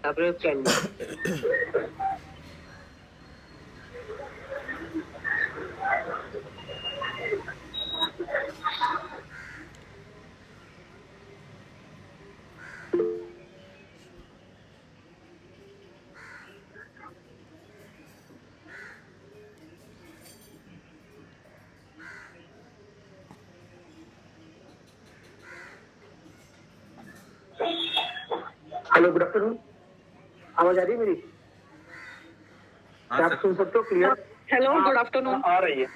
Approve केंद्र hello, good afternoon. आवाज आ रही है मेरी? हाँ, आप सुन सकते हो क्लियर? Hello, good afternoon. आ रही है।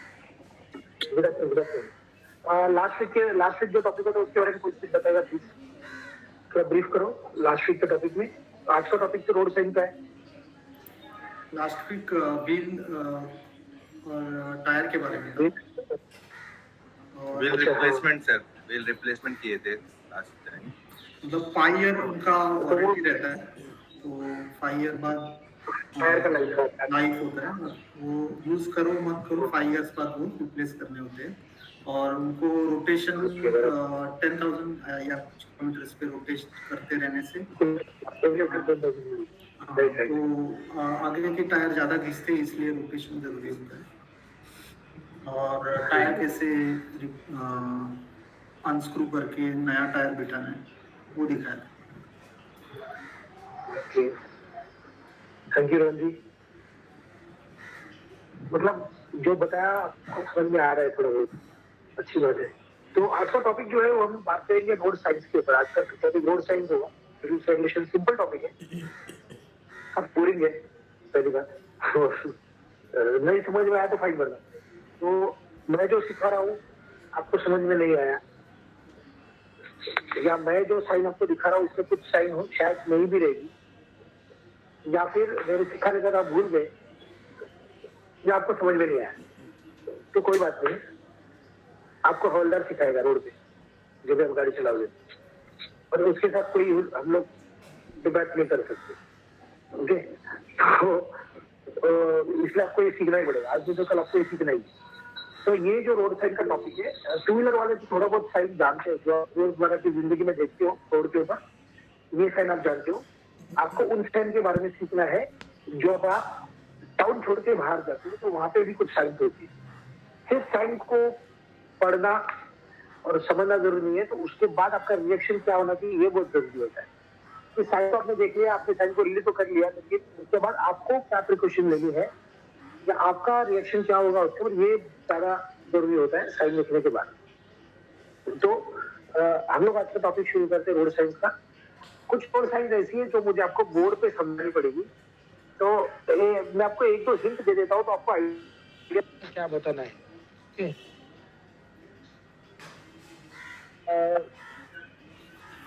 Good afternoon, good afternoon. Last week जो टॉपिक था उसके बारे में कुछ बताएगा प्लीज? थोड़ा ब्रीफ करो लास्ट वीक के टॉपिक में। आज का टॉपिक तो रोड साइन का है। लास्ट वीक व्हील और टायर के बारे में था। Wheel replacement sir, wheel replacement किए थे लास्ट टाइम। मतलब 5 ईयर उनका वारंटी रहता है, तो 5 ईयर बाद टायर का लाइफ होता है। वो यूज करो मत करो, 5 ईयर्स बाद वो रिप्लेस करने होते हैं। और उनको रोटेशन 10,000 या कुछ किलोमीटर पे रोटेशन करते रहने से तो आगे के टायर ज्यादा घिसते हैं, इसलिए रोटेशन जरूरी होता है। और टायर कैसे अनस्क्रू करके नया टायर बिठाना है वो दिखाया था। थैंक यू रोहन जी। मतलब जो बताया आपको समझ में आ रहा है, थोड़ा बहुत अच्छी बात है। तो आज का टॉपिक जो है वो हम बात करेंगे रोड साइंस के ऊपर। आज का टॉपिक रोड साइंस होगा। रूल्स रेगुलेशन सिंपल टॉपिक है, अब बोरिंग है पहली बात। नहीं समझ में आया तो फाइन करना। तो मैं जो सिखा रहा हूँ आपको समझ में नहीं आया, या मैं जो साइन आपको दिखा रहा हूँ उसमें कुछ साइन हो शायद नहीं भी रहेगी, या फिर मेरे सिखाने का आप भूल गए, या आपको समझ में नहीं आया, तो कोई बात नहीं। आपको हवलदार सिखाएगा रोड पे जब भी आप गाड़ी चलाओगे, और उसके साथ कोई हम लोग डिबेट नहीं कर सकते। ओके, तो इसलिए आपको ये सीखना ही पड़ेगा। आज तो कल आपको ये सीखना ही। तो ये जो रोड साइड का टॉपिक है, टू व्हीलर वाले तो थोड़ा बहुत साइन जानते हो, जो रोजमर्रा की जिंदगी में देखते हो रोड के ऊपर, ये साइन आप जानते हो। आपको उन साइन के बारे में सीखना है जो आप टाउन छोड़ के बाहर जाते हो तो वहां पे भी कुछ साइन होती है। सिर्फ साइन को पढ़ना और समझना जरूरी नहीं है, तो उसके बाद आपका रिएक्शन क्या होना चाहिए ये बहुत जरूरी होता है। तो साइन तो आपने देख लिया, आपने साइन को रिलीज तो कर लिया, लेकिन उसके बाद आपको क्या प्रिकॉशन लेनी है या आपका रिएक्शन क्या होगा उसके ऊपर, ये ज्यादा जरूरी होता है साइन लिखने के बाद। तो हम लोग आज का टॉपिक शुरू करते हैं रोड साइंस का। कुछ रोड साइंस ऐसी है जो मुझे आपको बोर्ड पे समझनी पड़ेगी। तो मैं आपको एक दो हिंट दे देता हूँ तो आपको आइडिया क्या बताना है।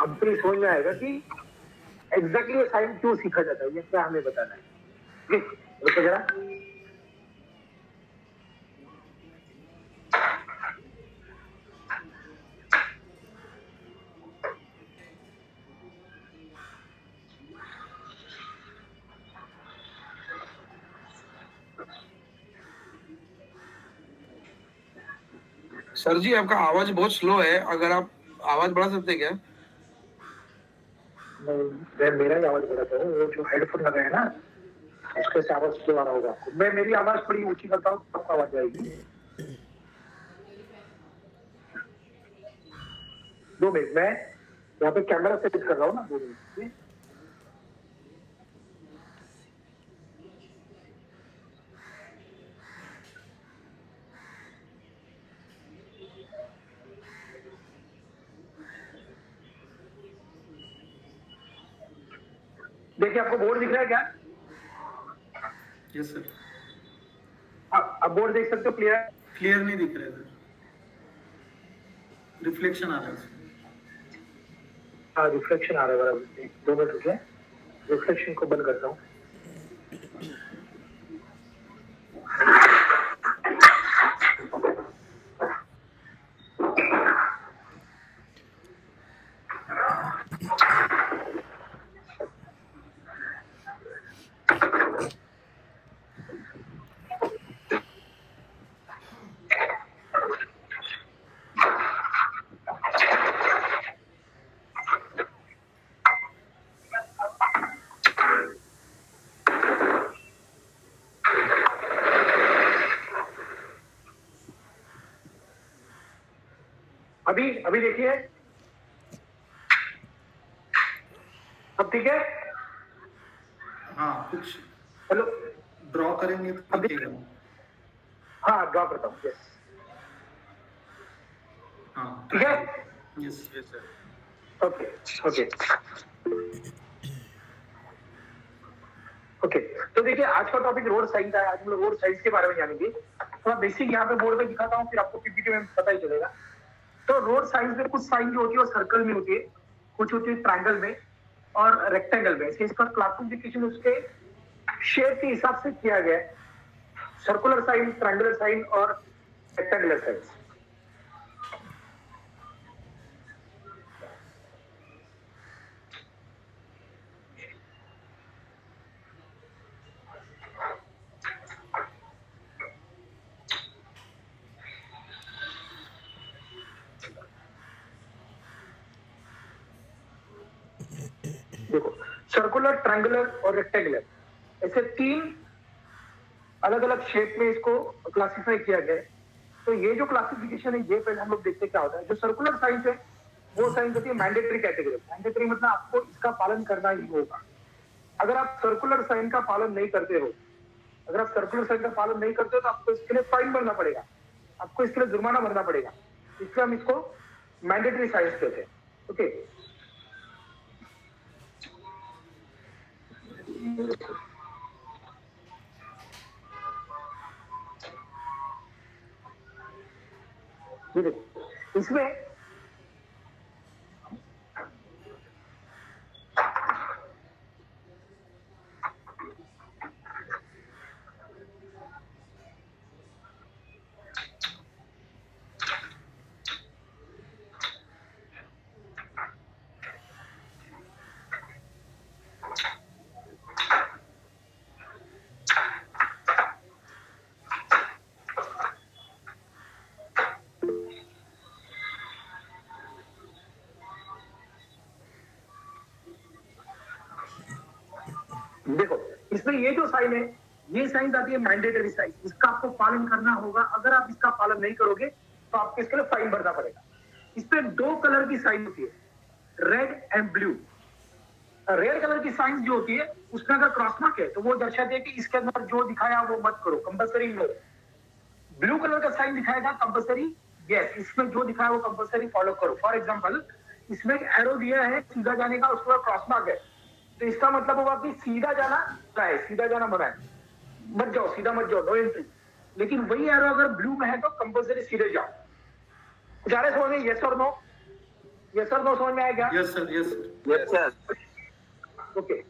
अब तो समझ में आएगा कि एग्जैक्टली ये साइन क्यों सीखा जाता है, ये क्या हमें बताना है। रुको जरा। सर जी, आपका आवाज बहुत स्लो है, अगर आप आवाज बढ़ा सकते क्या? मेरा ही आवाज बढ़ाता हूँ, वो जो हेडफोन लगा है ना उसके से आवाज स्लो आ रहा होगा आपको। मैं मेरी आवाज थोड़ी ऊंची करता हूँ तो आपको आवाज आएगी। 2 मिनट, मैं यहाँ पे कैमरा सेट कर रहा हूँ ना, 2 मिनट। देखिए आपको बोर्ड दिख रहा है क्या? Yes sir. आप बोर्ड देख सकते हो? क्लियर नहीं दिख रहा है सर, रिफ्लेक्शन आ रहा है। हाँ, रिफ्लेक्शन आ रहा है बराबर। 2 मिनट रुकिए, रिफ्लेक्शन को बंद करता हूँ। अभी अभी देखिए, अब ठीक है। हाँ, कुछ हेलो, ड्रॉ करेंगे तो अभी दिखेगा। हाँ ड्रॉ करता हूँ, यस हाँ, ठीक है, yes. Yes sir. Okay okay okay. तो देखिए आज का टॉपिक रोड साइंस है। आज हम लोग रोड साइंस के बारे में जानेंगे। थोड़ा बेसिक यहाँ पे बोर्ड पे दिखाता हूँ, फिर आपको पीपीटी में पता ही चलेगा। तो रोड साइंस में कुछ साइन जो होती है वो सर्कल में होती है, कुछ होती है ट्रायंगल में और रेक्टेंगल में। इसका क्लासिफिकेशन उसके शेप के हिसाब से किया गया है, सर्कुलर साइन, ट्रायंगुलर साइन और रेक्टेंगुलर साइन। देखो, सर्कुलर, ट्रायंगुलर और रेक्टेंगुलर, ऐसे तीन अलग अलग शेप में इसको क्लासिफाई किया गया है। तो ये जो क्लासिफिकेशन है ये पहले हम लोग देखते क्या होता है। जो सर्कुलर साइंस है वो साइंस होती है मैंडेटरी कैटेगरी। मैंडेटरी मतलब आपको इसका पालन करना ही होगा। अगर आप सर्कुलर साइन का पालन नहीं करते हो, अगर आप सर्कुलर साइन का पालन नहीं करते हो तो आपको इसके लिए फाइन भरना पड़ेगा, आपको इसके लिए जुर्माना भरना पड़ेगा। इसलिए हम इसको मैंडेटरी साइंस कहते हैं। ओके, ये देखो इसमें देखो, इसमें ये जो साइन है ये साइन आती है मैंडेटरी साइन। इसका आपको पालन करना होगा। अगर आप इसका पालन नहीं करोगे तो आपको इसके लिए फाइन भरना पड़ेगा। इस पे दो कलर की साइन होती है, red and blue. Red colour की साइन जो होती है उसमें अगर क्रॉस मार्क है तो वो दर्शाती है कि इसके अंदर जो दिखाया वो मत करो, कंपल्सरी नो। ब्लू कलर का साइन दिखाएगा कंपल्सरी यस, इसमें जो दिखाया वो कंपल्सरी फॉलो करो। फॉर एग्जांपल इसमें एक एरो दिया है सीधा जाने का, उसके बाद क्रॉस मार्क है, तो इसका मतलब होगा कि सीधा जाना है, सीधा जाना मना है, मत जाओ, सीधा मत जाओ, नो एंट्री। लेकिन वही एरो अगर ब्लू में है तो कंपल्सरी सीधे जाओ। जा रहे समझ में? यस और नो? यस और नो समझ में आया क्या? Yes sir, yes. Yes sir. Okay,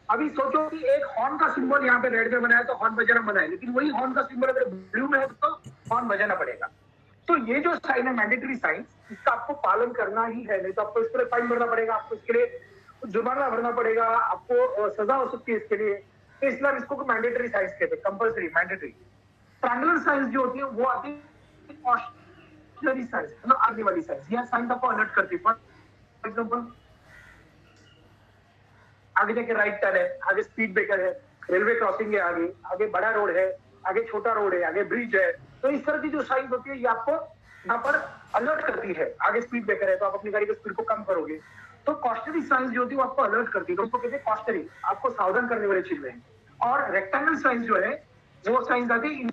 अभी सोचो कि एक हॉर्न का सिंबल यहाँ पे रेड में बनाया तो हॉर्न बजाना मना है, लेकिन वही हॉर्न का सिंबल अगर ब्लू में है तो हॉर्न बजाना पड़ेगा। तो ये जो साइन है मैंडेटरी साइन, इसका आपको पालन करना ही है, नहीं तो आपको इसके लिए फाइन भरना पड़ेगा, आपको इसके लिए जुर्माना भरना पड़ेगा, आपको सजा हो सकती है इसके लिए। तो इसलिए हम इसको मैंडेटरी साइंस कहते हैं, कंपल्सरी, मैंडेटरी। ट्रायंगुलर साइंस जो होती है वो आती है कॉशनरी साइंस, मतलब आगे वाली साइंस। यह साइंस आपको अलर्ट करती है। फॉर एग्जाम्पल आगे जाके राइट टर्न है, आगे स्पीड ब्रेकर है, रेलवे क्रॉसिंग है, आगे आगे बड़ा रोड है, आगे छोटा रोड है, आगे ब्रिज है। तो इस तरह की जो साइन होती है ये आपको यहाँ पर अलर्ट करती है। आगे स्पीड ब्रेकर है तो आप अपनी गाड़ी की स्पीड को कम करोगे। तो कॉस्टनरी साइंस जो होती है वो आपको अलर्ट करती है, तो उसको कहते हैं कॉस्टनरी, आपको सावधान करने वाली चीज है। और रेक्टेंगल साइंस जो है वो साइंस आती है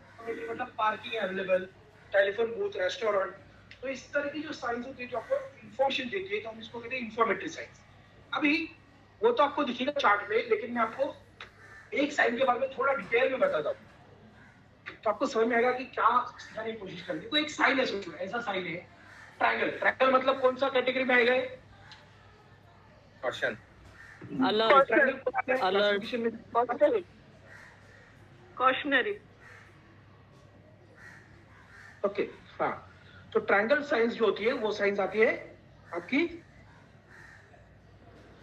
मतलब parking available, telephone booth, restaurant. तो इस तरह की जो साइंस होती है जो आपको इंफॉर्मेशन देती है, तो हम इसको कहते हैं इंफॉर्मेटरी साइंस। अभी वो तो आपको दिखेगा चार्ट में, लेकिन मैं आपको एक साइन के बारे में थोड़ा डिटेल में बताता हूँ, तो आपको समझ में आएगा कि क्या सिखाने की कोशिश करनी है। तो एक साइन है, सोचो ऐसा साइन है ट्रायंगल। ट्रायंगल मतलब कौन सा कैटेगरी में आएगा? Question. Alert, alert, cautionary. Okay, हाँ। तो ट्रायंगल साइंस जो होती है वो साइंस आती है आपकी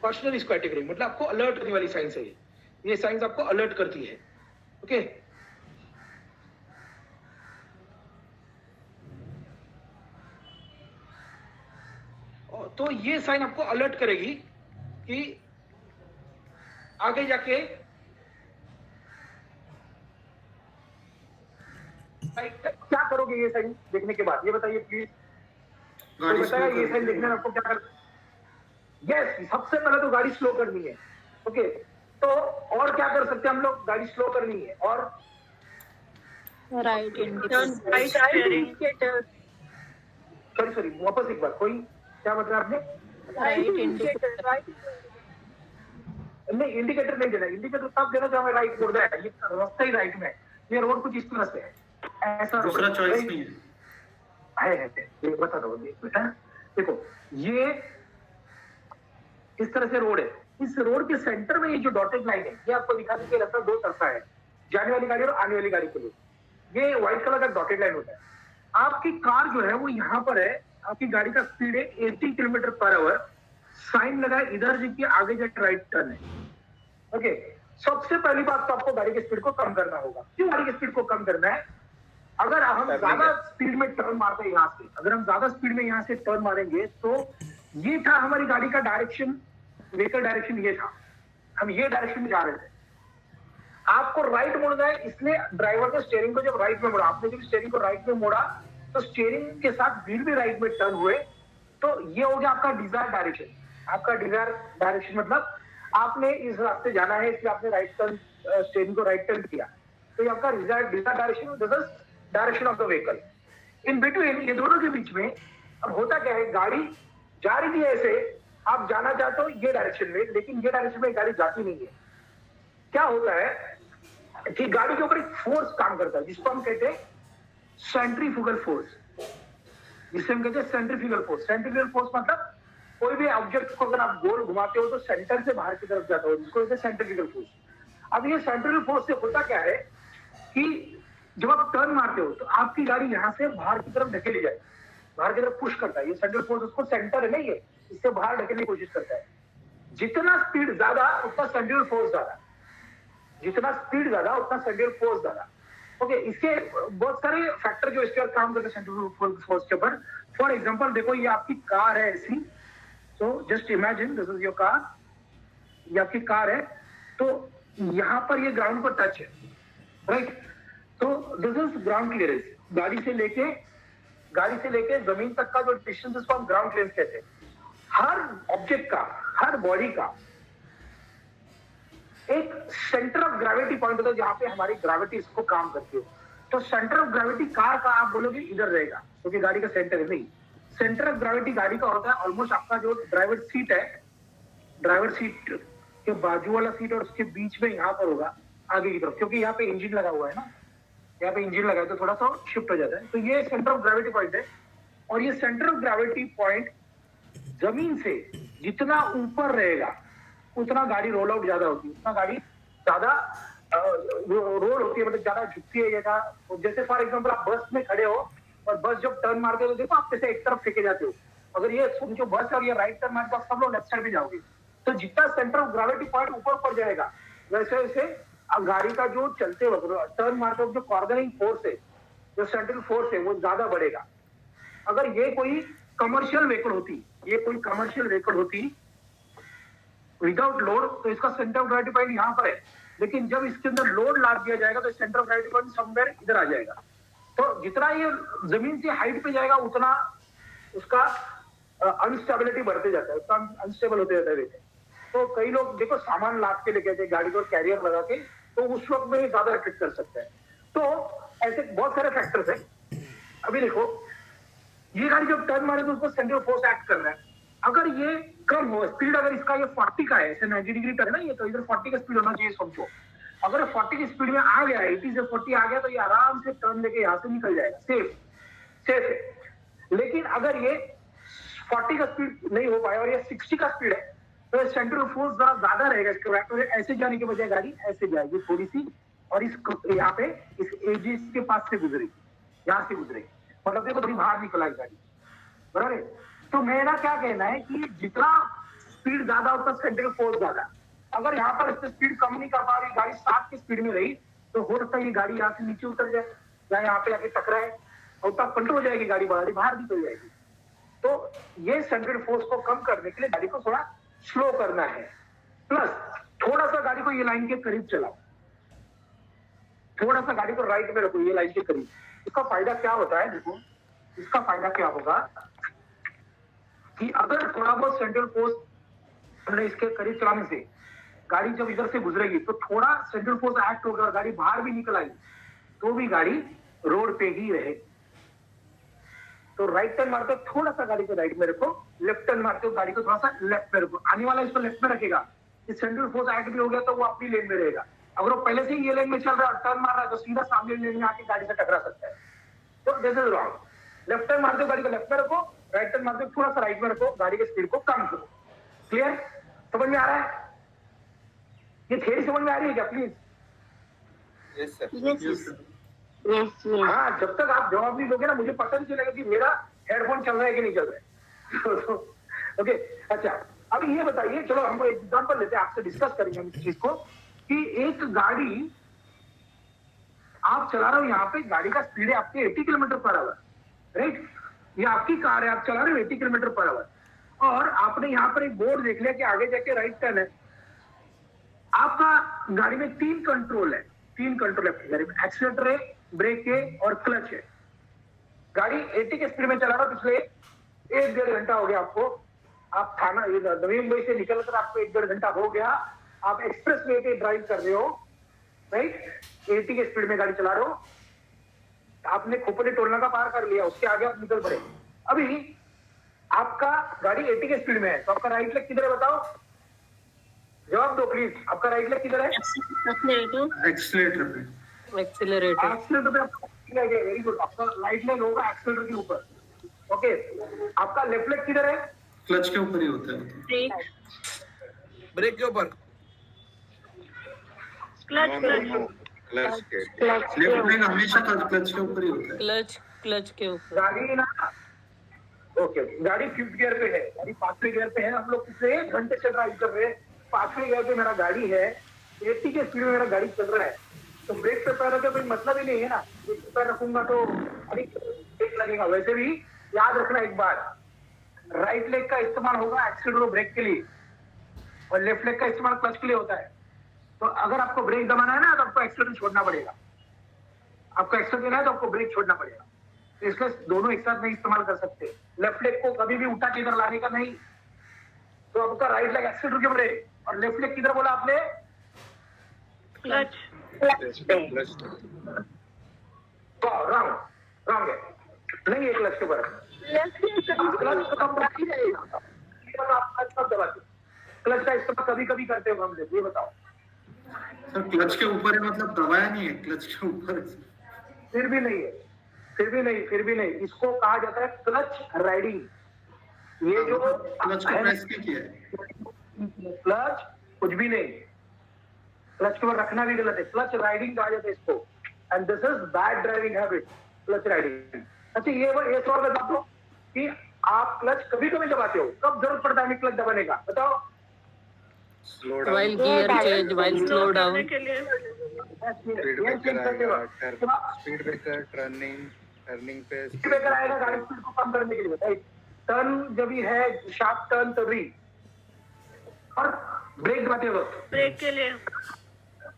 कॉशनरी कैटेगरी, मतलब आपको अलर्ट करने वाली साइंस है। ये साइंस आपको अलर्ट करती है। ओके, तो ये साइन आपको अलर्ट करेगी कि आगे जाके क्या करोगे ये साइन देखने के बाद, ये बताइए प्लीज। तो गाड़ी बताया slow ये कर साइन दी। देखने में आपको क्या कर, यस सबसे पहले तो गाड़ी स्लो करनी है। ओके, तो और क्या कर सकते हैं हम लोग, गाड़ी स्लो करनी है और right turn indicator. Right steering, sorry वापस एक बार, कोई क्या मतलब आपने, राइट इंडिकेटर। नहीं इंडिकेटर नहीं देना, इंडिकेटर तब देना जब हमें राइट मोड़ है, ये रास्ता ही राइट में है, ये रोड कुछ इस तरह से है, ऐसा रोड दूसरा है, चॉइस right? नहीं है। है ये बता दो बेटा, देखो ये इस तरह से रोड है, इस रोड के सेंटर में ये जो डॉटेड लाइन है ये आपको दिखाने के लिए रास्ता दो तरफा है, जाने वाली गाड़ी और आने वाली गाड़ी के लिए। ये व्हाइट कलर का डॉटेड लाइन होता है। आपकी कार जो है वो यहाँ पर है, आपकी गाड़ी का स्पीड है 80 किलोमीटर पर आवर, साइन लगा है इधर जी की आगे जाके राइट टर्न है। ओके, सबसे पहली बात तो आपको गाड़ी की स्पीड को कम करना होगा। क्यों गाड़ी की स्पीड को कम करना है, अगर हम ज्यादा स्पीड में टर्न मारते हैं यहाँ से, अगर हम ज्यादा स्पीड में यहाँ से टर्न मारेंगे तो ये था हमारी गाड़ी का डायरेक्शन, व्हीकल डायरेक्शन ये था, हम ये डायरेक्शन में जा रहे थे। आपको राइट मोड़ना है, इसलिए ड्राइवर ने स्टीयरिंग को जब राइट में मोड़ा, आपने जब स्टीयरिंग को राइट में मोड़ा तो स्टीयरिंग के साथ व्हील भी राइट में टर्न हुए, तो ये हो गया आपका डिजायर डायरेक्शन। आपका डिजायर डायरेक्शन मतलब आपने इस रास्ते जाना है, इसलिए आपने राइट टर्न, स्टीयरिंग को राइट टर्न किया, तो ये आपका desire direction, this is direction of the vehicle. In between ये दोनों के बीच में अब होता क्या है, गाड़ी जा रही थी ऐसे, आप जाना चाहते हो ये डायरेक्शन में, लेकिन ये डायरेक्शन में गाड़ी जाती नहीं है। क्या होता है कि गाड़ी के ऊपर एक फोर्स काम करता है जिसको हम कहते हैं सेंट्रीफ्यूगल फोर्स, जिसे हम कहते हैं सेंट्रीफ्यूगल फोर्स। सेंट्रीफ्यूगल फोर्स मतलब कोई भी ऑब्जेक्ट को अगर आप गोल घुमाते हो तो सेंटर से बाहर की तरफ जाता हो, जिसको कहते हैं सेंट्रीफ्यूगल फोर्स। अब ये सेंट्रीफ्यूगल फोर्स से होता क्या है कि जब आप टर्न मारते हो तो आपकी गाड़ी यहाँ से बाहर की तरफ ढकेली जाए, बाहर की तरफ पुश करता है। ये सेंट्रल फोर्स, उसको सेंटर है नहीं है, इससे बाहर ढकेलने की कोशिश करता है। जितना स्पीड ज्यादा उतना सेंट्रल फोर्स ज्यादा, जितना स्पीड ज्यादा उतना सेंट्रल फोर्स ज्यादा। ओके, इसके बहुत सारे फैक्टर जो इसके काम करते हैं सेंट्रल फोर्स के ऊपर। फॉर एग्जांपल देखो, ये आपकी कार है ऐसी, so just imagine this is your car, ये आपकी कार है, तो यहाँ पर ये ग्राउंड पर टच है, राइट? तो दिस इज ग्राउंड क्लियरेंस। गाड़ी से लेके जमीन तक का जो डिस्टेंस, इसको हम ग्राउंड क्लियरेंस कहते हैं। हर ऑब्जेक्ट का, हर बॉडी का एक सेंटर ऑफ ग्रेविटी पॉइंट होता है जहां पे हमारी ग्रेविटी इसको काम करती है। तो सेंटर ऑफ ग्रेविटी कार का आप बोलोगे इधर रहेगा, क्योंकि गाड़ी का सेंटर है, नहीं, सेंटर ऑफ ग्रेविटी गाड़ी का होता है ऑलमोस्ट आपका जो ड्राइवर सीट है, ड्राइवर सीट के बाजू वाला सीट और उसके बीच में यहाँ पर होगा आगे की तरफ, क्योंकि यहाँ पे इंजन लगा हुआ है ना, यहाँ पे इंजन लगा है तो थोड़ा सा शिफ्ट हो जाता है। तो ये सेंटर ऑफ ग्रेविटी पॉइंट है, और ये सेंटर ऑफ ग्रेविटी पॉइंट जमीन से जितना ऊपर रहेगा उतना गाड़ी रोल आउट ज्यादा होती है, उतना गाड़ी ज्यादा रोल होती है, मतलब ज्यादा झुकती है। जैसे फॉर एग्जाम्पल आप बस में खड़े हो और बस जब टर्न मारते हो तो देखो आप कैसे एक तरफ फेंके जाते हो। अगर ये जो बस है और ये राइट टर्न मारते हो, सब लोग लेफ्ट साइड में जाओगे। तो जितना सेंटर ऑफ ग्रेविटी पॉइंट ऊपर जाएगा, वैसे वैसे गाड़ी का जो चलते वक्त टर्न मारते वक्त जो कॉर्नरिंग फोर्स है, जो सेंट्रल फोर्स है, वो ज्यादा बढ़ेगा। अगर ये कोई कमर्शियल व्हीकल होती विदाउट लोड, तो इसका सेंटर ऑफ ग्रेविटी पॉइंट यहाँ पर है, लेकिन जब इसके अंदर लोड लाद दिया जाएगा तो centre of gravity point somewhere इधर आ जाएगा। तो जितना ये जमीन से हाइट पे जाएगा उतना उसका अनस्टेबिलिटी बढ़ते जाता है, उसका अनस्टेबल होते जाता है वेट। तो कई लोग देखो सामान लाद के लेके आते गाड़ी को कैरियर लगा के, तो उस वक्त में ज्यादा इफेक्ट कर सकता है। तो ऐसे बहुत सारे फैक्टर्स हैं। अभी देखो, ये गाड़ी जब टर्न मारे तो उसको सेंट्रल फोर्स एक्ट कर रहा है। अगर ये कम हो स्पीड, अगर इसका ये 40 का है, ऐसे 90 डिग्री का है ना ये, तो इधर 40 का स्पीड होना चाहिए समझो। अगर 40 की स्पीड में आ गया, 80 से 40 आ गया, तो ये आराम से टर्न लेके यहाँ से निकल जाएगा, सेफ है। लेकिन अगर ये 40 का स्पीड नहीं हो पाया और ये 60 का स्पीड है, तो सेंट्रल फोर्स जरा ज्यादा रहेगा इसके बैक, तो ऐसे जाने के बजाय गाड़ी ऐसे जाएगी थोड़ी सी, और इस यहाँ पे इस एजिस के पास से गुजरेगी, यहाँ से गुजरेगी, मतलब देखो थोड़ी बाहर निकल आई गाड़ी, बराबर है। तो मेरा क्या कहना है कि जितना स्पीड ज्यादा उतना सेंट्रल फोर्स ज्यादा। अगर यहाँ पर इससे स्पीड कम नहीं कर पा रही, गाड़ी 60 की स्पीड में रही, तो हो सकता है ये गाड़ी यहाँ से नीचे उतर जाए या यहाँ पे आके टकराए और तब पलट हो जाएगी, गाड़ी बाहर निकल जाएगी। तो ये सेंट्रल फोर्स को कम करने के लिए गाड़ी को थोड़ा स्लो करना है, प्लस थोड़ा सा गाड़ी को ये लाइन के करीब चलाओ, थोड़ा सा गाड़ी को राइट में रखो ये लाइन के करीब। इसका फायदा क्या होता है, देखो इसका फायदा क्या होगा कि अगर थोड़ा बहुत सेंट्रल फोर्स हमने इसके करीब चलाने से गाड़ी जब इधर से गुजरेगी तो थोड़ा सेंट्रल फोर्स एक्ट होगा और गाड़ी बाहर भी निकल आई तो भी गाड़ी रोड पे ही रहे। तो राइट टर्न मारते हो थोड़ा सा गाड़ी को राइट में रखो, लेफ्ट टर्न मारते हो गाड़ी को थोड़ा सा लेफ्ट में रखो। आने वाला इसको लेफ्ट में रखेगा, सेंट्रल फोर्स एक्ट भी हो गया तो वो अपनी लेन में रहेगा। अगर वो पहले से ही ये लेन में चल रहा है और टर्न मार रहा है तो सीधा सामने लेन में आके गाड़ी से टकरा सकता है। तो this is wrong. Left turn मारते हो गाड़ी को लेफ्ट में रखो, राइट टर्न मारते हो थोड़ा सा राइट में रखो, गाड़ी की स्पीड को कम करो। क्लियर? समझ में आ रहा है? ये थ्योरी समझ में आ रही है क्या प्लीज? Yes sir. हाँ, जब तक आप जवाब नहीं दोगे ना मुझे पता नहीं चलेगा कि मेरा हेडफोन चल रहा है कि नहीं चल रहा है। ओके, अच्छा अब ये बताइए, चलो हम एक एग्जांपल लेते हैं, आपसे डिस्कस करेंगे हम इस चीज को कि एक गाड़ी आप चला रहे हो, यहाँ पे गाड़ी का स्पीड है आपके 80 किलोमीटर पर आवर, राइट? ये आपकी कार है, आप चला रहे हो 80 किलोमीटर पर आवर और आपने यहाँ पर एक बोर्ड देख लिया कि आगे जाके राइट टर्न है। आपका गाड़ी में तीन कंट्रोल है आपकी गाड़ी में, एक्सीलरेटर है, ब्रेक है और क्लच है। गाड़ी 80 के स्पीड में चला रहा, पिछले 1-1.5 घंटा हो गया आपको। आप थाना नवी मुंबई से निकल कर आपको 1-1.5 घंटा हो गया, आप एक्सप्रेस वे पे ड्राइव कर रहे हो, राइट? 80 के स्पीड में गाड़ी चला रहे हो, आपने खोपड़ी टोलना का पार कर लिया, उसके आगे आप निकल पड़े। अभी आपका गाड़ी 80 के स्पीड में है तो आपका राइट लेग किधर है बताओ? जवाब दो प्लीज, आपका राइट लेग किधर है? एक्सीलरेटर पे। एक्सीलरेटर पे आपका वेरी गुड, आपका राइट लेग होगा एक्सीलरेटर के ऊपर। ओके, आपका लेफ्ट लेग किधर है? क्लच के ऊपर ही होता है। ब्रेक के ऊपर। क्लच के लेफ्ट लेग हमेशा क्लच के ऊपर ही होता है। क्लच के ऊपर। गाड़ी ना, ओके, गाड़ी 5th गियर पे है, गाड़ी 5वें गियर पे है। हम लोग पिछले 1 घंटे से ड्राइव कर रहे हैं, 5वें गियर पे मेरा गाड़ी है, 80 के स्पीड में मेरा गाड़ी चल रहा है, तो ब्रेक पे पैर रखे कोई मतलब ही नहीं है ना। ब्रेक पे पैर रखूंगा तो अभी ब्रेक लगेगा। वैसे भी याद रखना एक बार, राइट लेग का इस्तेमाल होगा एक्सीलरेटर और ब्रेक के लिए और लेफ्ट लेग का इस्तेमाल क्लच के लिए होता है। तो अगर आपको ब्रेक दबाना है ना तो आपको एक्सीलरेटर छोड़ना पड़ेगा, आपको एक्सीलरेटर देना है तो आपको ब्रेक छोड़ना पड़ेगा। तो इसलिए दोनों एक साथ नहीं इस्तेमाल कर सकते। लेफ्ट लेग को कभी भी उठा के इधर लाने का नहीं, तो आपका राइट लेग एक्सीलरेटर के ऊपर है और लेफ्ट लेग किधर बोला आपने? क्लच। रॉन्ग है, नहीं है क्लच के ऊपर। क्लच का इस्तेमाल कभी कभी करते हो हम, ये बताओ। सर क्लच के ऊपर है मतलब दबाया नहीं है, क्लच के ऊपर है। फिर भी नहीं, इसको कहा जाता है क्लच राइडिंग। ये जो क्लच को प्रेस किया है। क्लच कुछ भी नहीं, क्लच के ऊपर रखना भी गलत है, क्लच राइडिंग कहा जाता है इसको। And this is bad driving habit, clutch riding. अच्छा ये सवाल बता दो कि आप क्लच कभी कभी दबाते हो, कब जरूरत पड़ता है क्लच दबाने का बताओ? Slow While gear change, while slow down. Speed breaker turning पे स्पीड ब्रेकर आएगा गाड़ी स्पीड को कम करने के लिए, राइट? टर्न जब भी है, शार्प टर्न तभी, और ब्रेक दबाते वक्त ब्रेक के लिए।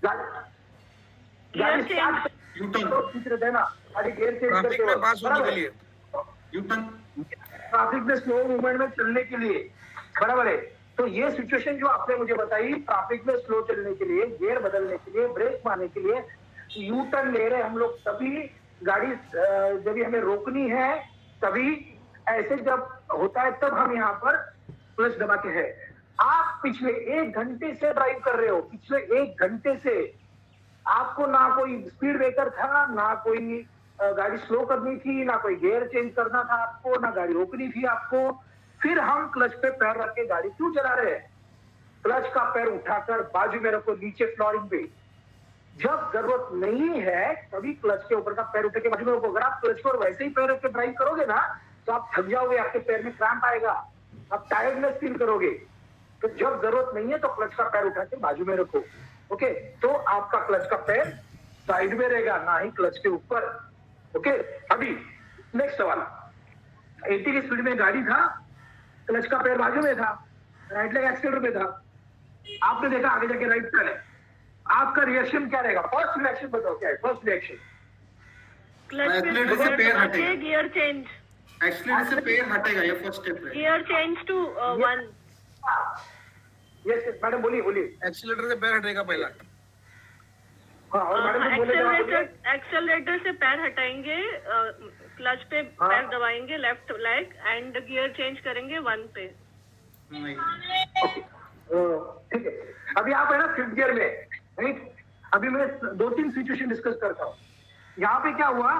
गाड़ी स्टार्ट रहता है ना, गाड़ी गियर चेंज ट्रैफिक में पास होने के लिए। ट्रैफिक में स्लो मूवमेंट में चलने के लिए, बराबर है। तो ये सिचुएशन जो आपने मुझे बताई, ट्रैफिक में स्लो चलने के लिए, गियर बदलने के लिए, ब्रेक मारने के लिए, यू टर्न ले रहे हम लोग, तभी गाड़ी जब भी हमें रोकनी है तभी, ऐसे जब होता है तब हम यहाँ पर क्लच दबाते हैं। आप पिछले 1 घंटे से ड्राइव कर रहे हो, पिछले 1 घंटे से आपको ना कोई स्पीड ब्रेकर था, ना कोई गाड़ी स्लो करनी थी, ना कोई गियर चेंज करना था आपको, ना गाड़ी रोकनी थी आपको, फिर हम क्लच पे पैर रख के गाड़ी क्यों चला रहे हैं? क्लच का पैर उठाकर बाजू में रखो, नीचे फ्लोरिंग पे। जब जरूरत नहीं है तभी क्लच के ऊपर का पैर उठा के बाजू में रखो। अगर आप क्लच को वैसे ही पैर रख के ड्राइव करोगे ना तो आप थक जाओगे, आपके पैर में क्रैम्प आएगा, आप टायर्डनेस फील करोगे। तो जब जरूरत नहीं है तो क्लच का पैर उठा के बाजू में रखो, ओके? तो आपका क्लच का पैर साइड में रहेगा, ना ही क्लच के ऊपर, ओके? अभी नेक्स्ट सवाल, 80 की स्पीड में गाड़ी था, क्लच का पैर बाजू में था, राइट लेग एक्सीलरेटर पे था, आपने देखा आगे जाके राइट टर्न है, आपका रिएक्शन क्या रहेगा? फर्स्ट रिएक्शन बताओ क्या है? फर्स्ट रिएक्शन क्लच एक्सीलरेटर से पैर हटेगा। पे गियर चेंज। एक्सीलरेटर से पैर हटेगा, ये फर्स्ट स्टेप है। Gear change to 1. Yes madam बोलिए बोलिए। एक्सीलरेटर से पैर हटेगा पहला। हाँ और मैडम कुछ बोले जवाब बोलिए। एक्सेलरेटर से पैर हटाएंगे, क्लच पे हाँ। पैर दबाएंगे, left leg, and gear change करेंगे 1 पे। नहीं। ठीक है, अभी आप है ना फिफ्थ गियर में, राइट? अभी मैं 2-3 सिचुएशन डिस्कस करता हूँ। यहाँ पे क्या हुआ